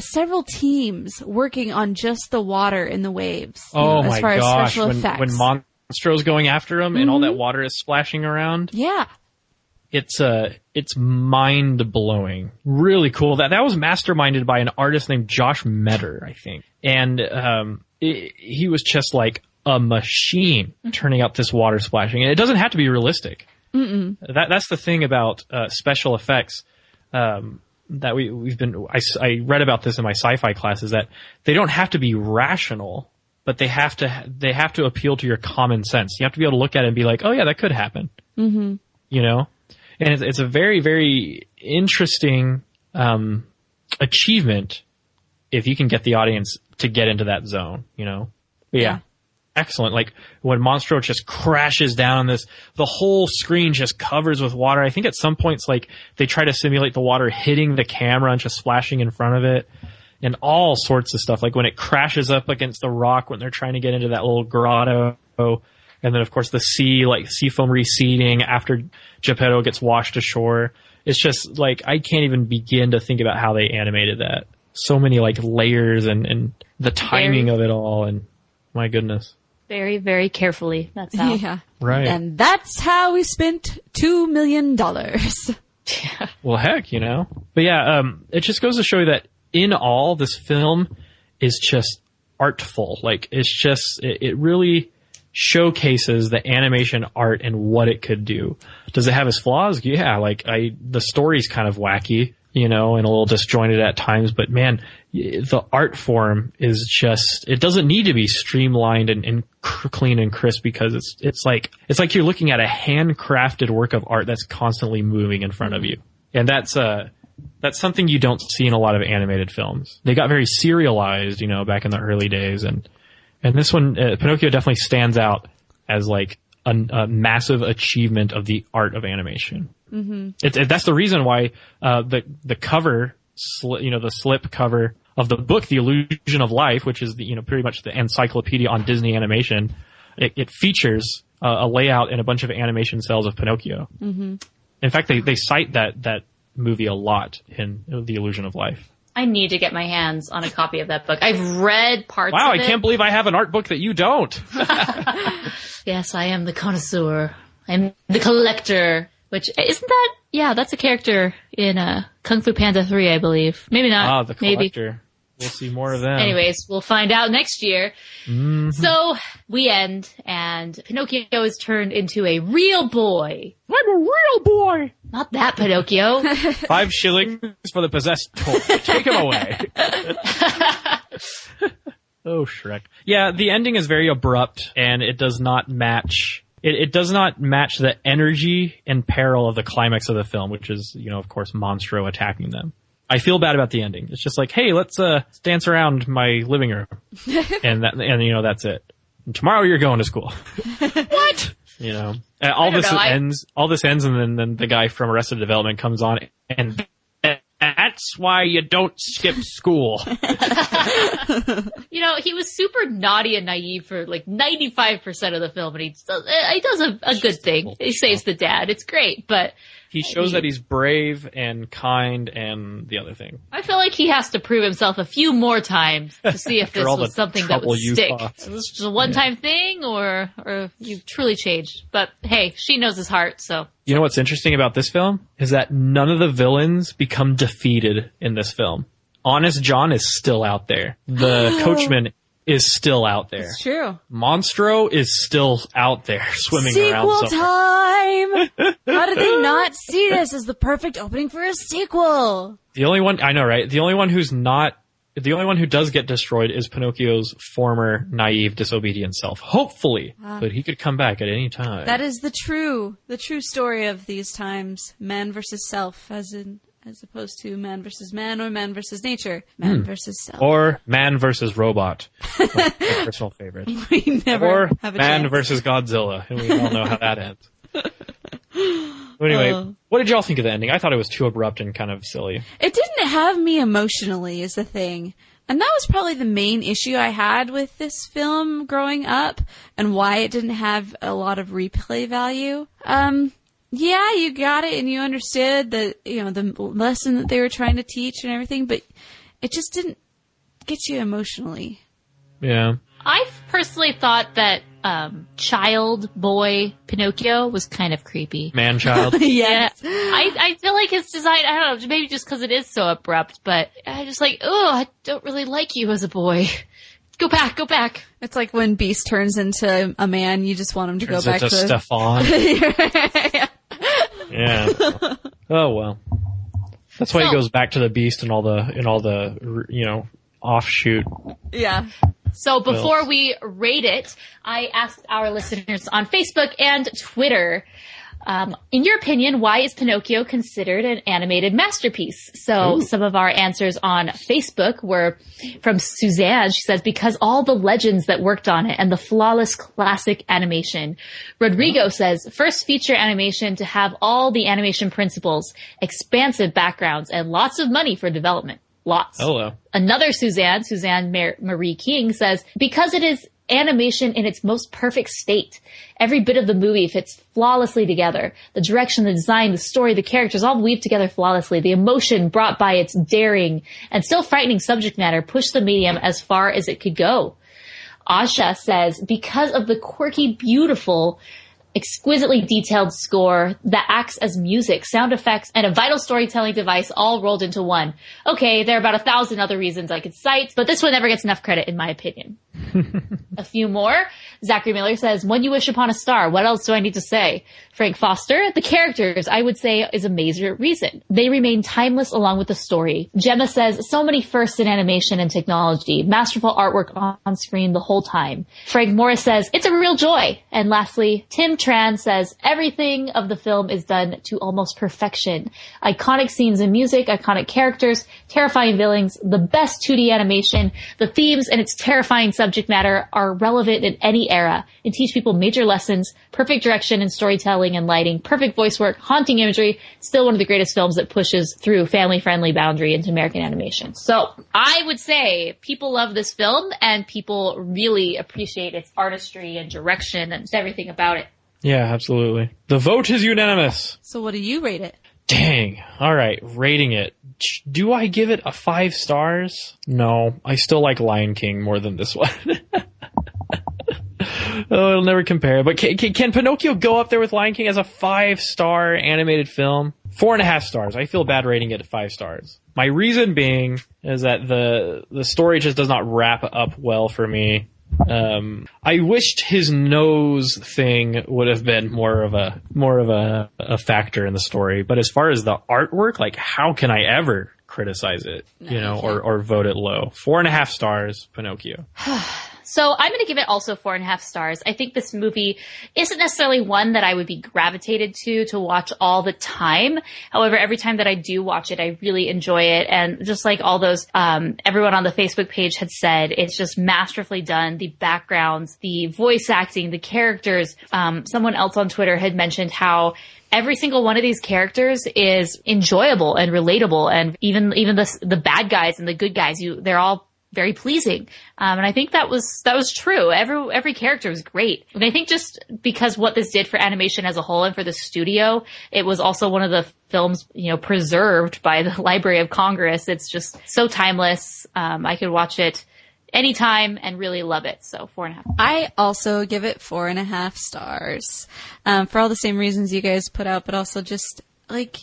several teams working on just the water in the waves. Oh as my far gosh. As special effects. When Monstro's going after him and all that water is splashing around. Yeah. It's mind blowing. Really cool. That was masterminded by an artist named Josh Metter, I think. And, he was just like a machine turning out this water splashing. And it doesn't have to be realistic. Mm-mm. That's the thing about, special effects, that I read about this in my sci-fi classes, that they don't have to be rational, but they have to appeal to your common sense. You have to be able to look at it and be like, oh yeah, that could happen. Mm-hmm. And it's a very, very interesting, achievement if you can get the audience to get into that zone, But yeah. Excellent. Like when Monstro just crashes down on this, the whole screen just covers with water. I think at some points, like they try to simulate the water hitting the camera and just splashing in front of it, and all sorts of stuff. Like when it crashes up against the rock when they're trying to get into that little grotto, and then of course the sea foam receding after Geppetto gets washed ashore. It's just like, I can't even begin to think about how they animated that. So many like layers and the timing of it all, and my goodness. Very, very carefully. That's how. Yeah. Right. And that's how we spent $2 million. Yeah. Well, heck, But yeah, it just goes to show you that in all, this film is just artful. Like, it really showcases the animation art and what it could do. Does it have its flaws? Yeah, the story's kind of wacky, and a little disjointed at times, but man, the art form is just, it doesn't need to be streamlined and clean and crisp, because it's like you're looking at a handcrafted work of art that's constantly moving in front of you. And that's something you don't see in a lot of animated films. They got very serialized, back in the early days, and this one, Pinocchio definitely stands out as like a massive achievement of the art of animation. Mm-hmm. That's the reason why the cover, the slip cover of the book, The Illusion of Life, which is pretty much the encyclopedia on Disney animation, it features a layout and a bunch of animation cells of Pinocchio. Mm-hmm. In fact, they cite that movie a lot in The Illusion of Life. I need to get my hands on a copy of that book. I've read parts of it. Wow, I can't believe I have an art book that you don't. Yes, I am the connoisseur. I'm the collector. Which, isn't that, yeah, that's a character in Kung Fu Panda 3, I believe. Maybe not. Ah, the collector. Maybe. We'll see more of them. Anyways, we'll find out next year. Mm-hmm. So, we end, and Pinocchio is turned into a real boy. I'm a real boy! Not that Pinocchio. 5 shillings for the possessed toy. Take him away. Oh, Shrek. Yeah, the ending is very abrupt, and it does not match... It does not match the energy and peril of the climax of the film, which is, of course, Monstro attacking them. I feel bad about the ending. It's just like, hey, let's dance around my living room, and that's it. And tomorrow you're going to school. What? All this ends, and then the guy from Arrested Development comes on, and that's why you don't skip school. He was super naughty and naive for like 95% of the film, and he does a good thing. He saves the dad. It's great, but he shows that he's brave and kind and the other thing. I feel like he has to prove himself a few more times to see if this was something that would stick. Is this just a one-time thing, or you've truly changed? But hey, she knows his heart, so. You know what's interesting about this film? Is that none of the villains become defeated in this film. Honest John is still out there. The coachman is still out there. It's true. Monstro is still out there swimming around somewhere. Sequel time! How did they not see this as the perfect opening for a sequel? The only one, I know, right? The only one who does get destroyed is Pinocchio's former naive, disobedient self. Hopefully. But he could come back at any time. That is the true story of these times. Man versus self, as opposed to man versus man or man versus nature. Man versus self. Or man versus robot. My personal favorite. We never have a man chance. versus Godzilla. And we all know how that ends. Anyway, what did y'all think of the ending? I thought it was too abrupt and kind of silly. It didn't have me emotionally is the thing. And that was probably the main issue I had with this film growing up and why it didn't have a lot of replay value. Yeah, you got it and you understood the lesson that they were trying to teach and everything, but it just didn't get you emotionally. Yeah. I personally thought that child boy Pinocchio was kind of creepy. Man-child. Yes. Yeah. I feel like his design, I don't know, maybe just because it is so abrupt, but I just like, I don't really like you as a boy. Go back. It's like when Beast turns into a man, you just want him to Turns go back into to Stefan. Yeah. Oh well. That's why he goes back to the Beast and all the offshoot. Yeah. So before we rate it, I asked our listeners on Facebook and Twitter, in your opinion, why is Pinocchio considered an animated masterpiece? So some of our answers on Facebook were from Suzanne. She says, because all the legends that worked on it and the flawless classic animation. Rodrigo says, first feature animation to have all the animation principles, expansive backgrounds, and lots of money for development. Lots. Hello. Another Suzanne Marie King says, because it is animation in its most perfect state. Every bit of the movie fits flawlessly together. The direction, the design, the story, the characters all weave together flawlessly. The emotion brought by its daring and still frightening subject matter pushed the medium as far as it could go. Asha says, because of the quirky, beautiful, exquisitely detailed score that acts as music, sound effects, and a vital storytelling device all rolled into one. Okay, there are about 1,000 other reasons I could cite, but this one never gets enough credit in my opinion. A few more. Zachary Miller says, when you wish upon a star, what else do I need to say? Frank Foster, the characters, I would say, is a major reason. They remain timeless along with the story. Gemma says, so many firsts in animation and technology. Masterful artwork on screen the whole time. Frank Morris says, it's a real joy. And lastly, Tim Tran says, everything of the film is done to almost perfection. Iconic scenes and music, iconic characters, terrifying villains, the best 2D animation, the themes and its terrifying subject matter are relevant in any era and teach people major lessons, perfect direction and storytelling and lighting, perfect voice work, haunting imagery, still one of the greatest films that pushes through family-friendly boundary into American animation. So I would say people love this film and people really appreciate its artistry and direction and everything about it. Yeah, absolutely. The vote is unanimous. So what do you rate it? Dang. All right, rating it. Do I give it a 5 stars? No, I still like Lion King more than this one. Oh, it'll never compare. But can Pinocchio go up there with Lion King as a 5-star animated film? 4.5 stars. I feel bad rating it at 5 stars. My reason being is that the story just does not wrap up well for me. I wished his nose thing would have been more of a factor in the story. But as far as the artwork, like, how can I ever criticize it, or vote it low? 4.5 stars, Pinocchio. So I'm going to give it also 4.5 stars. I think this movie isn't necessarily one that I would be gravitated to watch all the time. However, every time that I do watch it, I really enjoy it. And just like all those, everyone on the Facebook page had said, it's just masterfully done. The backgrounds, the voice acting, the characters. Someone else on Twitter had mentioned how every single one of these characters is enjoyable and relatable. And even the bad guys and the good guys, they're all very pleasing. And I think that was true. Every character was great. And I think just because what this did for animation as a whole and for the studio, it was also one of the films, preserved by the Library of Congress. It's just so timeless. I could watch it anytime and really love it. So 4.5. I also give it 4.5 stars. For all the same reasons you guys put out, but also just like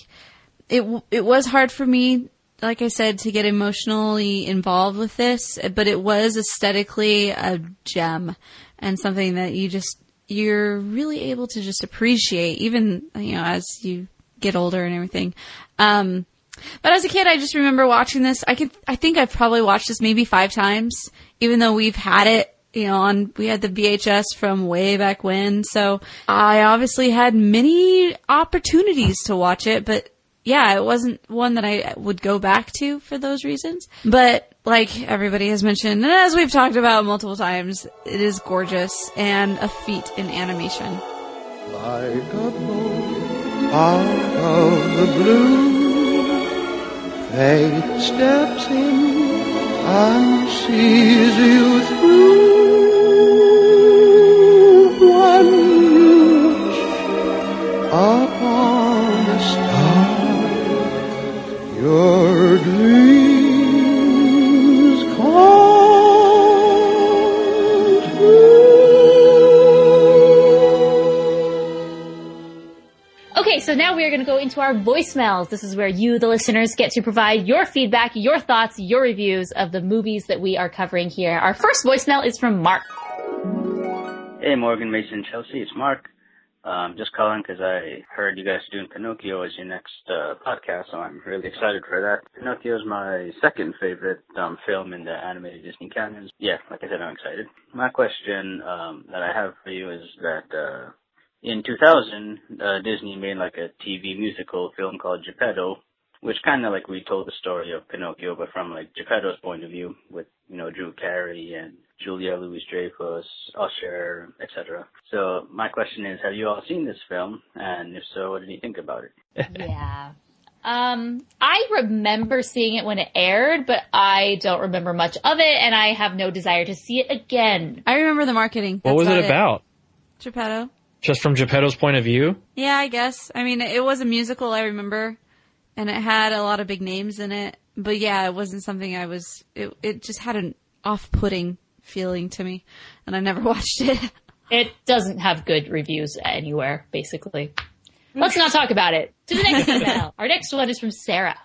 it was hard for me, like I said, to get emotionally involved with this, but it was aesthetically a gem and something that you're really able to just appreciate, even, as you get older and everything. But as a kid, I just remember watching this. I think I've probably watched this maybe 5 times, even though we've had it, we had the VHS from way back when. So I obviously had many opportunities to watch it, but yeah, it wasn't one that I would go back to for those reasons. But like everybody has mentioned, and as we've talked about multiple times, it is gorgeous and a feat in animation. Like a bolt out of the blue, fate steps in and sees you through. One wish upon a star, your dreams come true. Okay, so now we are going to go into our voicemails. This is where you, the listeners, get to provide your feedback, your thoughts, your reviews of the movies that we are covering here. Our first voicemail is from Mark. Hey, Morgan, Mason, Chelsea, it's Mark. Just calling because I heard you guys doing Pinocchio as your next podcast, so I'm really excited for that. Pinocchio is my second favorite film in the animated Disney canon. Yeah, like I said, I'm excited. My question that I have for you is that in 2000, Disney made like a TV musical film called Geppetto, which kind of like retold the story of Pinocchio, but from like Geppetto's point of view with, Drew Carey and Julia Louis-Dreyfus, Usher, etc. So my question is, have you all seen this film? And if so, what did you think about it? Yeah. I remember seeing it when it aired, but I don't remember much of it, and I have no desire to see it again. I remember the marketing. What was it about? Geppetto. Just from Geppetto's point of view? Yeah, I guess. I mean, it was a musical, I remember, and it had a lot of big names in it. But yeah, it wasn't something it just had an off-putting feeling to me, and I never watched it. It doesn't have good reviews anywhere, basically. Let's not talk about it. To the next email. Our next one is from Sarah.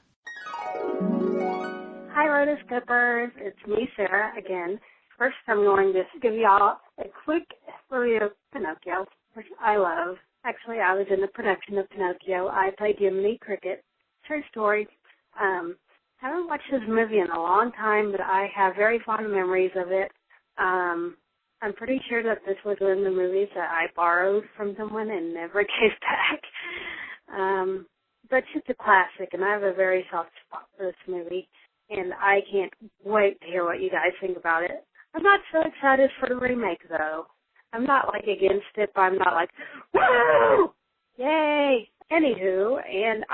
Hi, Rotoscopers. It's me, Sarah, again. First, I'm going to give y'all a quick review of Pinocchio, which I love. Actually, I was in the production of Pinocchio. I played Jiminy Cricket. True story. Haven't watched this movie in a long time, but I have very fond memories of it. I'm pretty sure that this was one of the movies that I borrowed from someone and never gave back. But it's a classic, and I have a very soft spot for this movie, and I can't wait to hear what you guys think about it. I'm not so excited for the remake, though. I'm not, against it, but I'm not woo! Yay! Anywho, and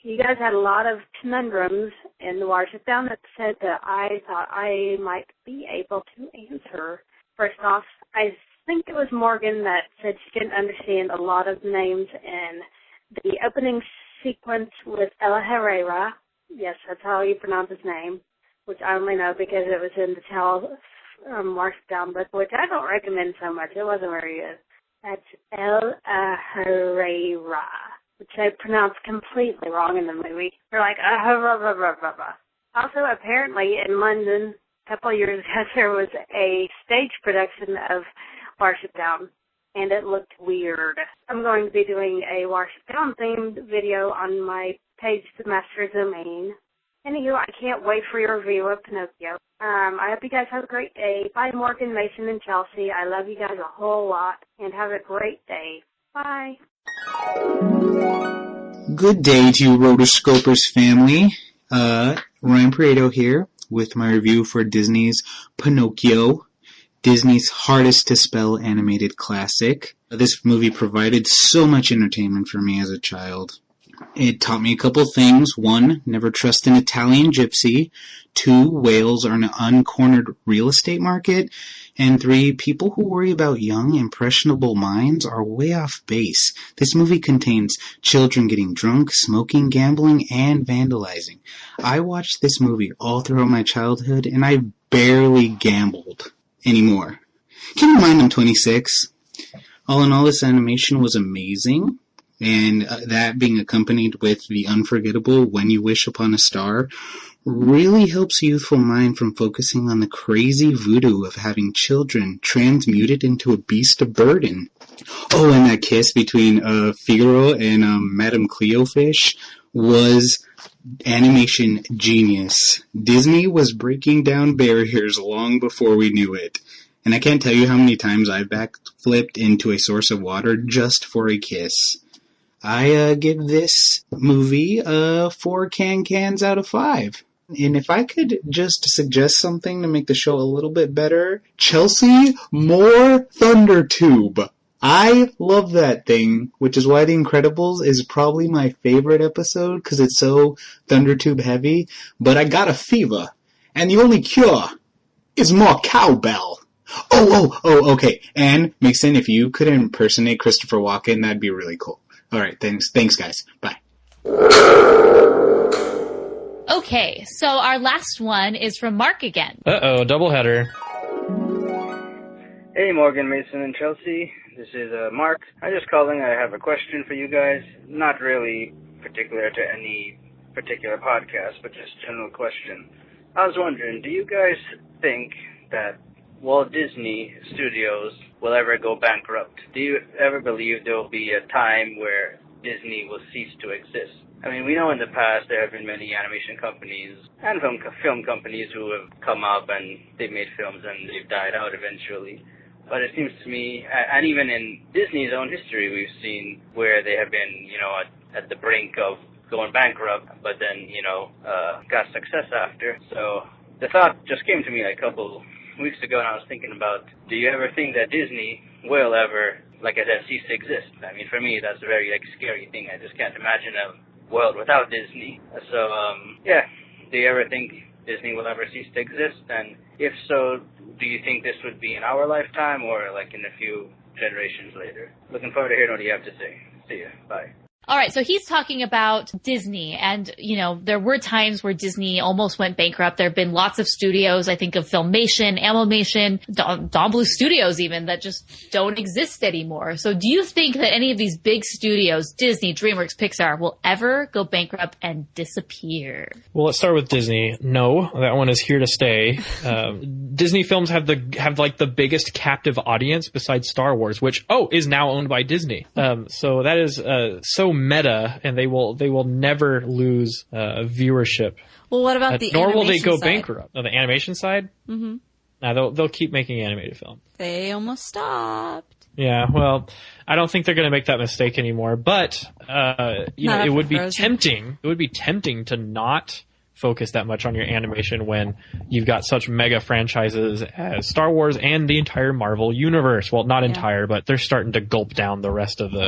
you guys had a lot of conundrums in the Water Down that said that I thought I might be able to answer. First off, I think it was Morgan that said she didn't understand a lot of names in the opening sequence with Ella Herrera. Yes, that's how you pronounce his name, which I only know because it was in the Tell Markdown book, which I don't recommend so much. It wasn't very good. That's Ella Herrera, which I pronounced completely wrong in the movie. They're like, Also, apparently in London, a couple of years ago, there was a stage production of Worship Down, and it looked weird. I'm going to be doing a Worship Down themed video on my page, The Master Domain. Anywho, I can't wait for your review of Pinocchio. I hope you guys have a great day. Bye, Morgan, Mason, and Chelsea. I love you guys a whole lot, and have a great day. Bye. Good day to you, Rotoscopers family. Ryan Pareto here with my review for Disney's Pinocchio, Disney's hardest to spell animated classic. This movie provided so much entertainment for me as a child. It taught me a couple things. 1, never trust an Italian gypsy. 2, whales are an uncornered real estate market. And 3, people who worry about young, impressionable minds are way off base. This movie contains children getting drunk, smoking, gambling, and vandalizing. I watched this movie all throughout my childhood, and I barely gambled anymore. Keep in mind I'm 26. All in all, this animation was amazing. And that being accompanied with the unforgettable When You Wish Upon a Star really helps a youthful mind from focusing on the crazy voodoo of having children transmuted into a beast of burden. Oh, and that kiss between Figaro and Madame Cleofish was animation genius. Disney was breaking down barriers long before we knew it. And I can't tell you how many times I've backflipped into a source of water just for a kiss. I give this movie 4 cans out of 5. And if I could just suggest something to make the show a little bit better, Chelsea, more ThunderTube. I love that thing, which is why The Incredibles is probably my favorite episode, because it's so ThunderTube heavy. But I got a fever, and the only cure is more cowbell. Oh, okay. And, Mixon, if you could impersonate Christopher Walken, that'd be really cool. All right, thanks, guys. Bye. Okay, so our last one is from Mark again. Doubleheader. Hey, Morgan, Mason, and Chelsea. This is Mark. I'm just calling. I have a question for you guys. Not really particular to any particular podcast, but just a general question. I was wondering, do you guys think that Walt Disney Studios will ever go bankrupt? Do you ever believe there will be a time where Disney will cease to exist? I mean, we know in the past there have been many animation companies and film companies who have come up and they've made films and they've died out eventually. But it seems to me, and even in Disney's own history, we've seen where they have been, at the brink of going bankrupt, but then, got success after. So the thought just came to me a couple weeks ago, and I was thinking about, do you ever think that Disney will ever, like I said, cease to exist? I mean, for me, that's a very, scary thing. I just can't imagine a world without Disney. So, do you ever think Disney will ever cease to exist? And if so, do you think this would be in our lifetime or, in a few generations later? Looking forward to hearing what you have to say. See ya. Bye. All right, so he's talking about Disney, and, there were times where Disney almost went bankrupt. There have been lots of studios, I think of Filmation, Animation, Don Bluth Studios even, that just don't exist anymore. So do you think that any of these big studios, Disney, DreamWorks, Pixar, will ever go bankrupt and disappear? Well, let's start with Disney. No, that one is here to stay. Disney films have the biggest captive audience besides Star Wars, which, is now owned by Disney. So that is so meta, and they will never lose viewership. Well, what about the nor animation will they go side? bankrupt. Oh, the animation side? Mm-hmm. Nah, they'll keep making animated film. They almost stopped. Yeah, well, I don't think they're going to make that mistake anymore. But it would be tempting. It would be tempting to not focus that much on your animation when you've got such mega franchises as Star Wars and the entire Marvel universe. Well, not entire, but they're starting to gulp down the rest of the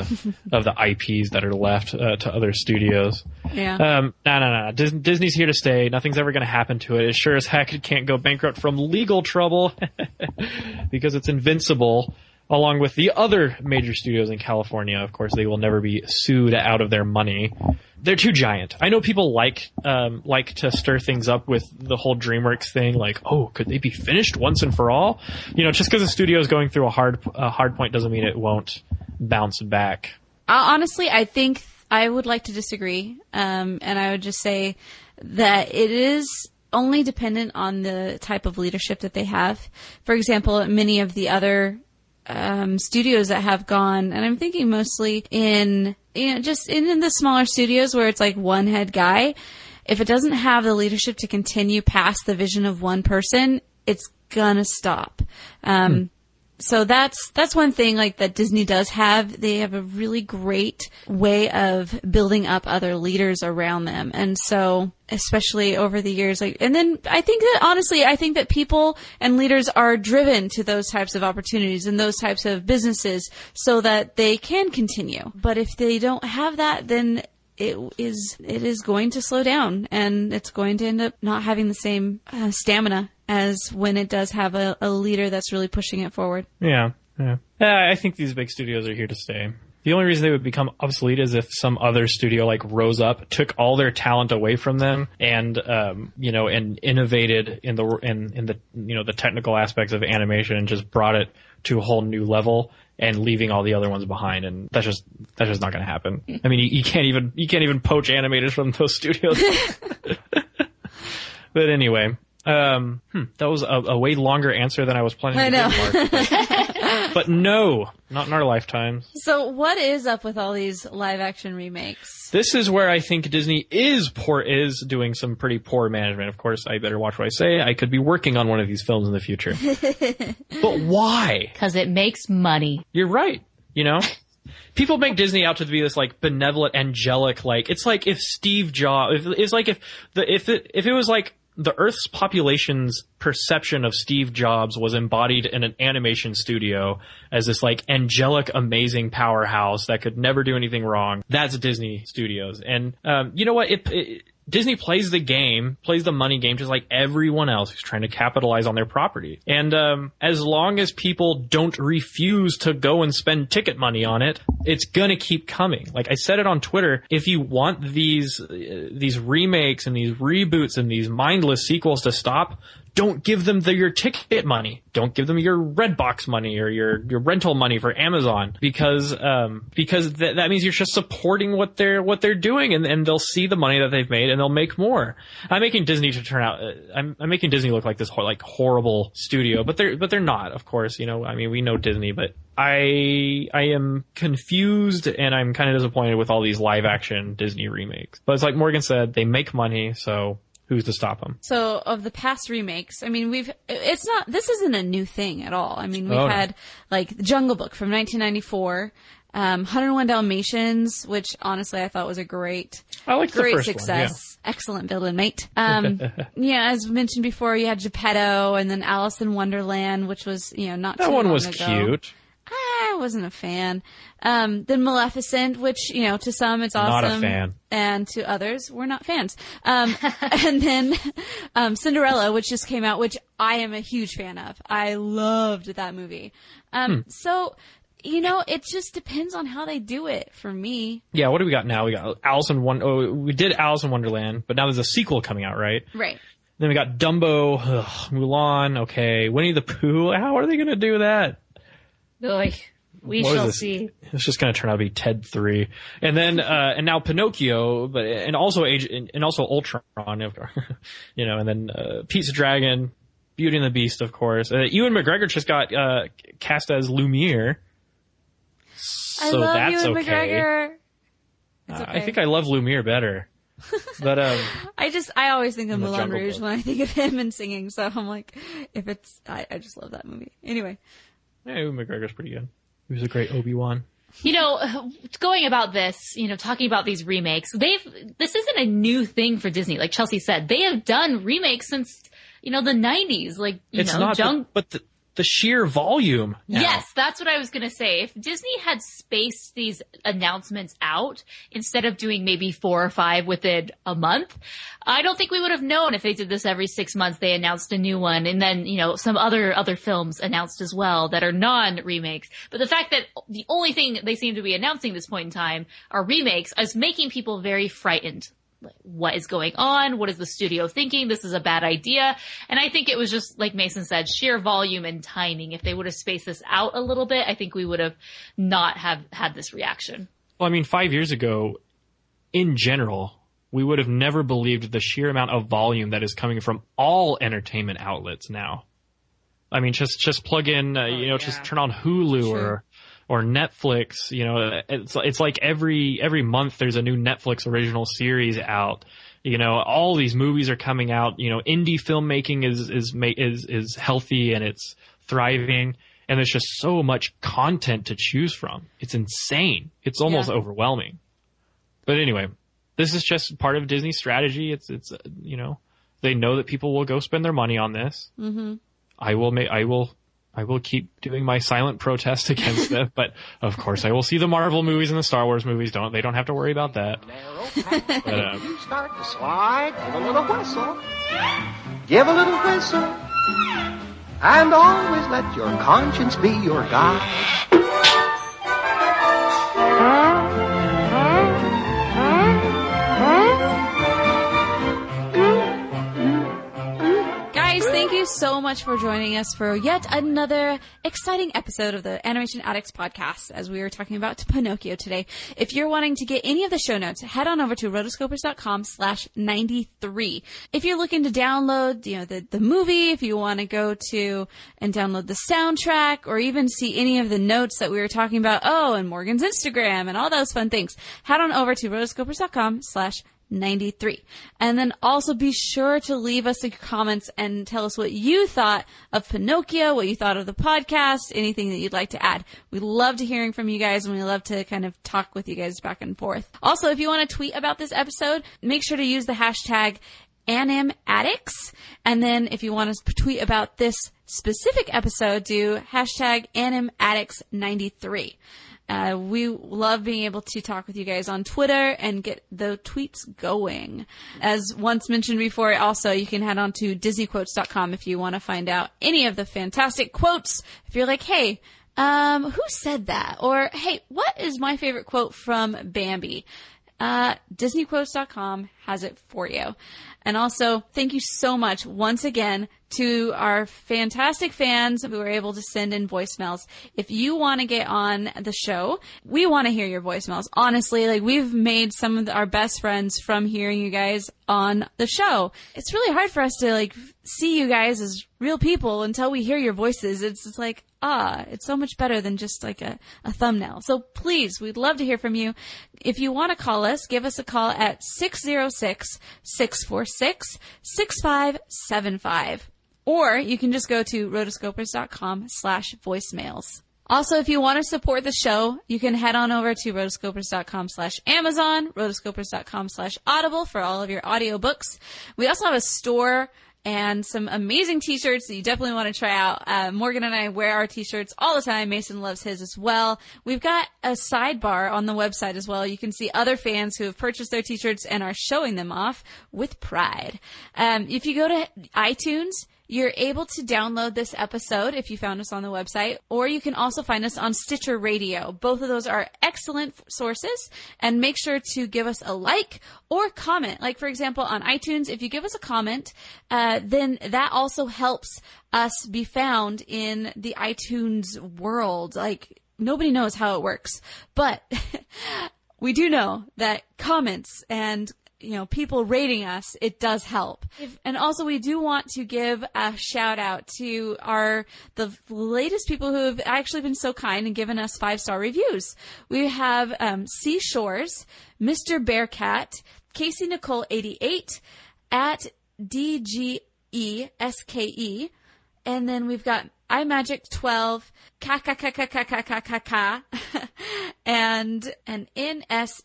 of the IPs that are left to other studios. Yeah. No. Disney's here to stay. Nothing's ever going to happen to it. As sure as heck it can't go bankrupt from legal trouble because it's invincible. along with the other major studios in California. Of course, they will never be sued out of their money. They're too giant. I know people like to stir things up with the whole DreamWorks thing, like, oh, could they be finished once and for all? You know, just because a studio is going through a hard point doesn't mean it won't bounce back. Honestly, I think I would like to disagree, and I would just say that it is only dependent on the type of leadership that they have. For example, many of the other studios that have gone, and I'm thinking mostly in, you know, just in the smaller studios where it's like one head guy, if it doesn't have the leadership to continue past the vision of one person, it's gonna stop. So that's one thing like that Disney does have. They have a really great way of building up other leaders around them. And so, especially over the years, like, and then I think that people and leaders are driven to those types of opportunities and those types of businesses so that they can continue. But if they don't have that, then it is going to slow down, and it's going to end up not having the same stamina as when it does have a leader that's really pushing it forward. Yeah. I think these big studios are here to stay. The only reason they would become obsolete is if some other studio like rose up, took all their talent away from them, and and innovated in the the technical aspects of animation and just brought it to a whole new level, and leaving all the other ones behind, and that's just not going to happen. I mean, you can't even poach animators from those studios. But anyway, that was a way longer answer than I was planning to give, Mark. But no, not in our lifetimes. So what is up with all these live action remakes? This is where I think Disney is doing some pretty poor management. Of course, I better watch what I say. I could be working on one of these films in the future. But why? Because it makes money. You're right. You know? People make Disney out to be this like benevolent, angelic, like it's like if Steve Jobs, it's like if it was like the Earth's population's perception of Steve Jobs was embodied in an animation studio as this like angelic, amazing powerhouse that could never do anything wrong. That's Disney Studios. And you know what? Disney plays the money game just like everyone else who's trying to capitalize on their property. And as long as people don't refuse to go and spend ticket money on it, it's gonna keep coming. Like I said it on Twitter, if you want these remakes and these reboots and these mindless sequels to stop, don't give them your ticket money. Don't give them your Redbox money or your rental money for Amazon, because that means you're just supporting what they're doing, and they'll see the money that they've made and they'll make more. I'm making Disney look like this horrible studio, but they're not, of course. You know, I mean, we know Disney, but I am confused and I'm kind of disappointed with all these live action Disney remakes. But it's like Morgan said, they make money, so who's to stop them? So of the past remakes, I mean, this isn't a new thing at all. I mean, we've had like The Jungle Book from 1994, 101 Dalmatians, which honestly I thought was a great success. One, yeah. Excellent villain, mate. Yeah, as mentioned before, you had Geppetto, and then Alice in Wonderland, which was, not too long ago. That one was cute. I wasn't a fan. Then Maleficent, which, to some it's awesome. Not a fan. And to others, we're not fans. And then Cinderella, which just came out, which I am a huge fan of. I loved that movie. So, it just depends on how they do it for me. Yeah, what do we got now? We got we did Alice in Wonderland, but now there's a sequel coming out, right? Right. Then we got Dumbo, Mulan, okay. Winnie the Pooh, how are they going to do that? We shall see. It's just going to turn out to be Ted 3, and then and now Pinocchio, and also Ultron, and then Pete's Dragon, Beauty and the Beast, of course. Ewan McGregor just got cast as Lumiere, so I love that's Ewan McGregor. It's okay. I think I love Lumiere better. But I always think of Moulin Rouge when I think of him and singing. So I'm like, I just love that movie. Anyway. Yeah, Ewan McGregor's pretty good. He was a great Obi-Wan. Going about this, talking about these remakes, this isn't a new thing for Disney. Like Chelsea said, they have done remakes since, the 90s. Like, the sheer volume now. Yes, that's what I was going to say. If Disney had spaced these announcements out instead of doing maybe 4 or 5 within a month, I don't think we would have known if they did this every 6 months. They announced a new one, and then, you know, some other films announced as well that are non-remakes. But the fact that the only thing they seem to be announcing at this point in time are remakes is making people very frightened. What is going on? What is the studio thinking? This is a bad idea. And I think it was just, like Mason said, sheer volume and timing. If they would have spaced this out a little bit, I think we would have not have had this reaction. Well, I mean, 5 years ago, in general, we would have never believed the sheer amount of volume that is coming from all entertainment outlets now. I mean, just plug in, just turn on Hulu or Netflix. You know, it's like every month there's a new Netflix original series out. You know, all these movies are coming out. You know, indie filmmaking is healthy and it's thriving, and there's just so much content to choose from. It's insane. It's almost overwhelming. But anyway, this is just part of Disney's strategy. It's you know, they know that people will go spend their money on this. Mm-hmm. I will keep doing my silent protest against it, but of course I will see the Marvel movies and the Star Wars movies. They don't have to worry about that. But, you start to slide, give a little whistle. Give a little whistle. And always let your conscience be your guide. Thank you so much for joining us for yet another exciting episode of the Animation Addicts podcast, as we were talking about Pinocchio today. If you're wanting to get any of the show notes, head on over to rotoscopers.com/93. If you're looking to download, you know, the movie, if you want to go to and download the soundtrack, or even see any of the notes that we were talking about, and Morgan's Instagram and all those fun things, head on over to rotoscopers.com/93. And then also be sure to leave us your comments and tell us what you thought of Pinocchio, what you thought of the podcast, anything that you'd like to add. We love to hearing from you guys, and we love to kind of talk with you guys back and forth. Also, if you want to tweet about this episode, make sure to use the hashtag #AnimAddicts. And then if you want to tweet about this specific episode, do hashtag #AnimAddicts93. We love being able to talk with you guys on Twitter and get the tweets going. As once mentioned before, also you can head on to DisneyQuotes.com if you want to find out any of the fantastic quotes. If you're like, hey, who said that? Or, hey, what is my favorite quote from Bambi? DisneyQuotes.com has it for you. And also, thank you so much once again to our fantastic fans who were able to send in voicemails. If you want to get on the show, we want to hear your voicemails. Honestly, like, we've made some of our best friends from hearing you guys on the show. It's really hard for us to, like, see you guys as real people until we hear your voices. It's just like, it's so much better than just like a thumbnail. So please, we'd love to hear from you. If you want to call us, give us a call at 606-646-6575. Or you can just go to rotoscopers.com/voicemails. Also, if you want to support the show, you can head on over to rotoscopers.com/Amazon, rotoscopers.com/Audible for all of your audiobooks. We also have a store and some amazing t-shirts that you definitely want to try out. Morgan and I wear our t-shirts all the time. Mason loves his as well. We've got a sidebar on the website as well. You can see other fans who have purchased their t-shirts and are showing them off with pride. If you go to iTunes, you're able to download this episode if you found us on the website, or you can also find us on Stitcher Radio. Both of those are excellent sources, and make sure to give us a like or comment. Like, for example, on iTunes, if you give us a comment, then that also helps us be found in the iTunes world. Like, nobody knows how it works, but we do know that comments and people rating us, it does help. And also, we do want to give a shout out to the latest people who have actually been so kind and given us 5-star reviews. We have Seashores, Mr. Bearcat, Casey Nicole 88, at DGESKE, and then we've got iMagic12, and an NSAVIDES.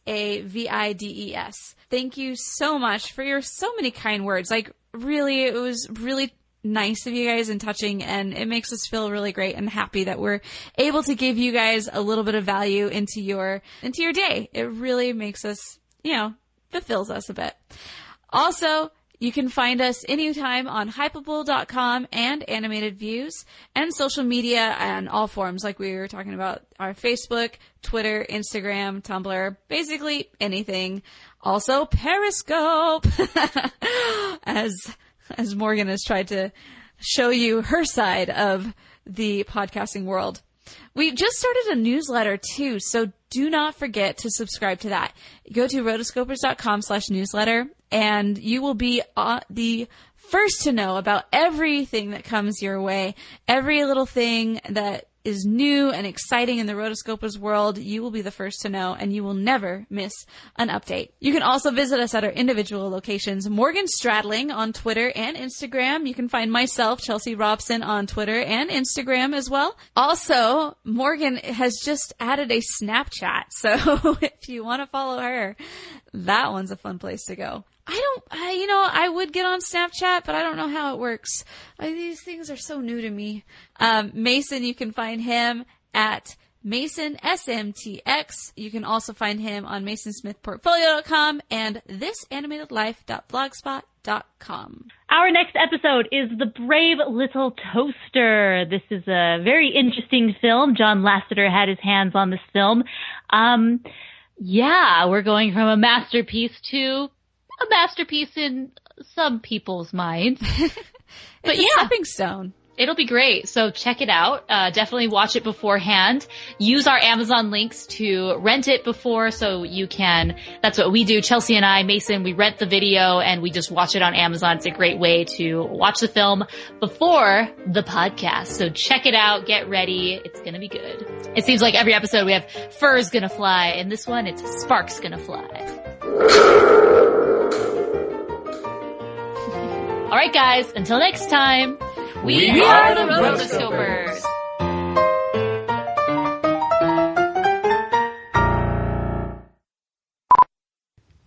Thank you so much for your so many kind words. Like, really, it was really nice of you guys and touching, and it makes us feel really great and happy that we're able to give you guys a little bit of value into your day. It really makes us, fulfills us a bit. Also, you can find us anytime on hypable.com and Animated Views and social media and all forms, like we were talking about, our Facebook, Twitter, Instagram, Tumblr, basically anything. Also, Periscope, as Morgan has tried to show you her side of the podcasting world. We just started a newsletter too, so do not forget to subscribe to that. Go to rotoscopers.com/newsletter, and you will be the first to know about everything that comes your way, every little thing that is new and exciting in the Rotoscopers world. You will be the first to know, and you will never miss an update. You can also visit us at our individual locations. Morgan Stradling on Twitter and Instagram. You can find myself, Chelsea Robson, on Twitter and Instagram as well. Also, Morgan has just added a Snapchat, so if you want to follow her, that one's a fun place to go. I would get on Snapchat, but I don't know how it works. These things are so new to me. Mason, you can find him at Mason SMTX. You can also find him on masonsmithportfolio.com and thisanimатedlife.blogspot.com. Our next episode is The Brave Little Toaster. This is a very interesting film. John Lasseter had his hands on this film. We're going from a masterpiece to a masterpiece in some people's minds. But it's a stepping stone. It'll be great. So check it out. Definitely watch it beforehand. Use our Amazon links to rent it before so you can. That's what we do. Chelsea and I, Mason, we rent the video and we just watch it on Amazon. It's a great way to watch the film before the podcast. So check it out. Get ready. It's going to be good. It seems like every episode we have fur's going to fly. And this one, it's spark's going to fly. All right, guys. Until next time, we are the Rotoscopers.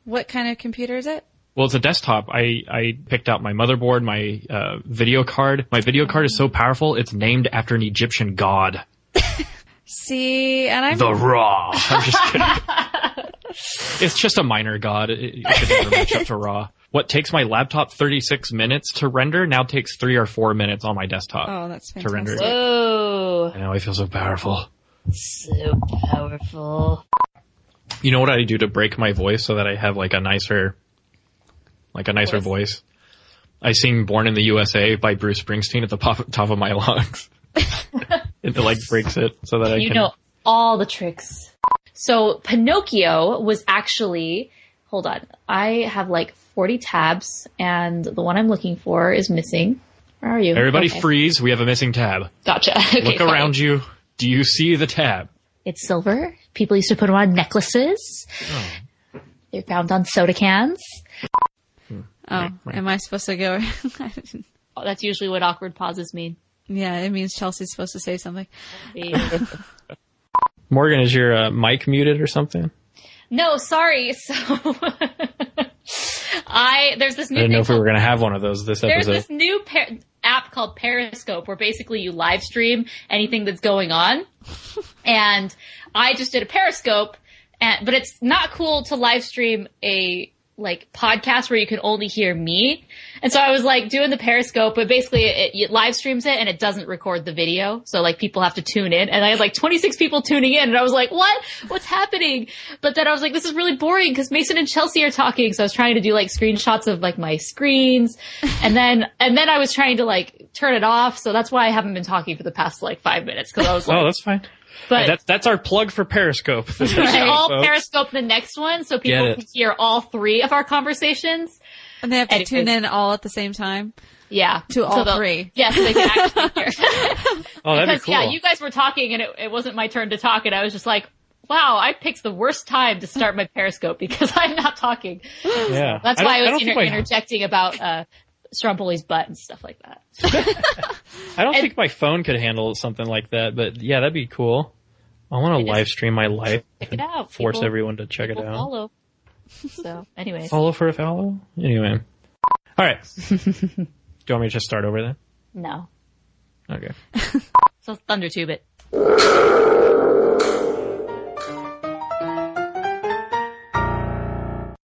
What kind of computer is it? Well, it's a desktop. I picked out my motherboard, my video card. My video card is so powerful, it's named after an Egyptian god. See, and I'm... The Ra. I'm just kidding. It's just a minor god. It could never match up to Ra. What takes my laptop 36 minutes to render now takes 3 or 4 minutes on my desktop. Oh, that's fantastic. To render. Whoa. I know, I feel so powerful. So powerful. You know what I do to break my voice so that I have like a nicer voice? I sing Born in the USA by Bruce Springsteen at the top of my lungs. It like breaks it so that I can... You know all the tricks. So Pinocchio was actually... Hold on. I have like 40 tabs, and the one I'm looking for is missing. Where are you? Everybody freeze. We have a missing tab. Gotcha. Okay, Look around you. Do you see the tab? It's silver. People used to put them on necklaces. Oh. They're found on soda cans. Oh, am I supposed to go? That's usually what awkward pauses mean. Yeah, it means Chelsea's supposed to say something. Morgan, is your mic muted or something? No, sorry. So there's this new. I didn't know if we were going to have one of those this episode. There's this new app called Periscope where basically you live stream anything that's going on. And I just did a Periscope, but it's not cool to live stream a podcast where you can only hear me. And so I was like doing the Periscope, but basically it live streams it and it doesn't record the video. So like people have to tune in, and I had like 26 people tuning in, and I was like, what's happening? But then I was like, this is really boring because Mason and Chelsea are talking. So I was trying to do like screenshots of like my screens, and then I was trying to like turn it off. So that's why I haven't been talking for the past like 5 minutes, because I was like, oh, that's fine. But that's our plug for Periscope. I'll Periscope the next one so people can hear all 3 of our conversations. And they have to tune in all at the same time? Yeah. To all 3. Yes, they can actually hear. Oh, that'd be cool. Yeah, you guys were talking and it wasn't my turn to talk, and I was just like, wow, I picked the worst time to start my Periscope because I'm not talking. Yeah. That's why I was interjecting about Stromboli's butt and stuff like that. I don't think my phone could handle something like that, but yeah, that'd be cool. I want to live stream my life. Check it out. Force everyone to check it out. Follow. So, anyways. Follow for a follow? Anyway. All right. you want me to just start over then? No. Okay. So Thundertube it.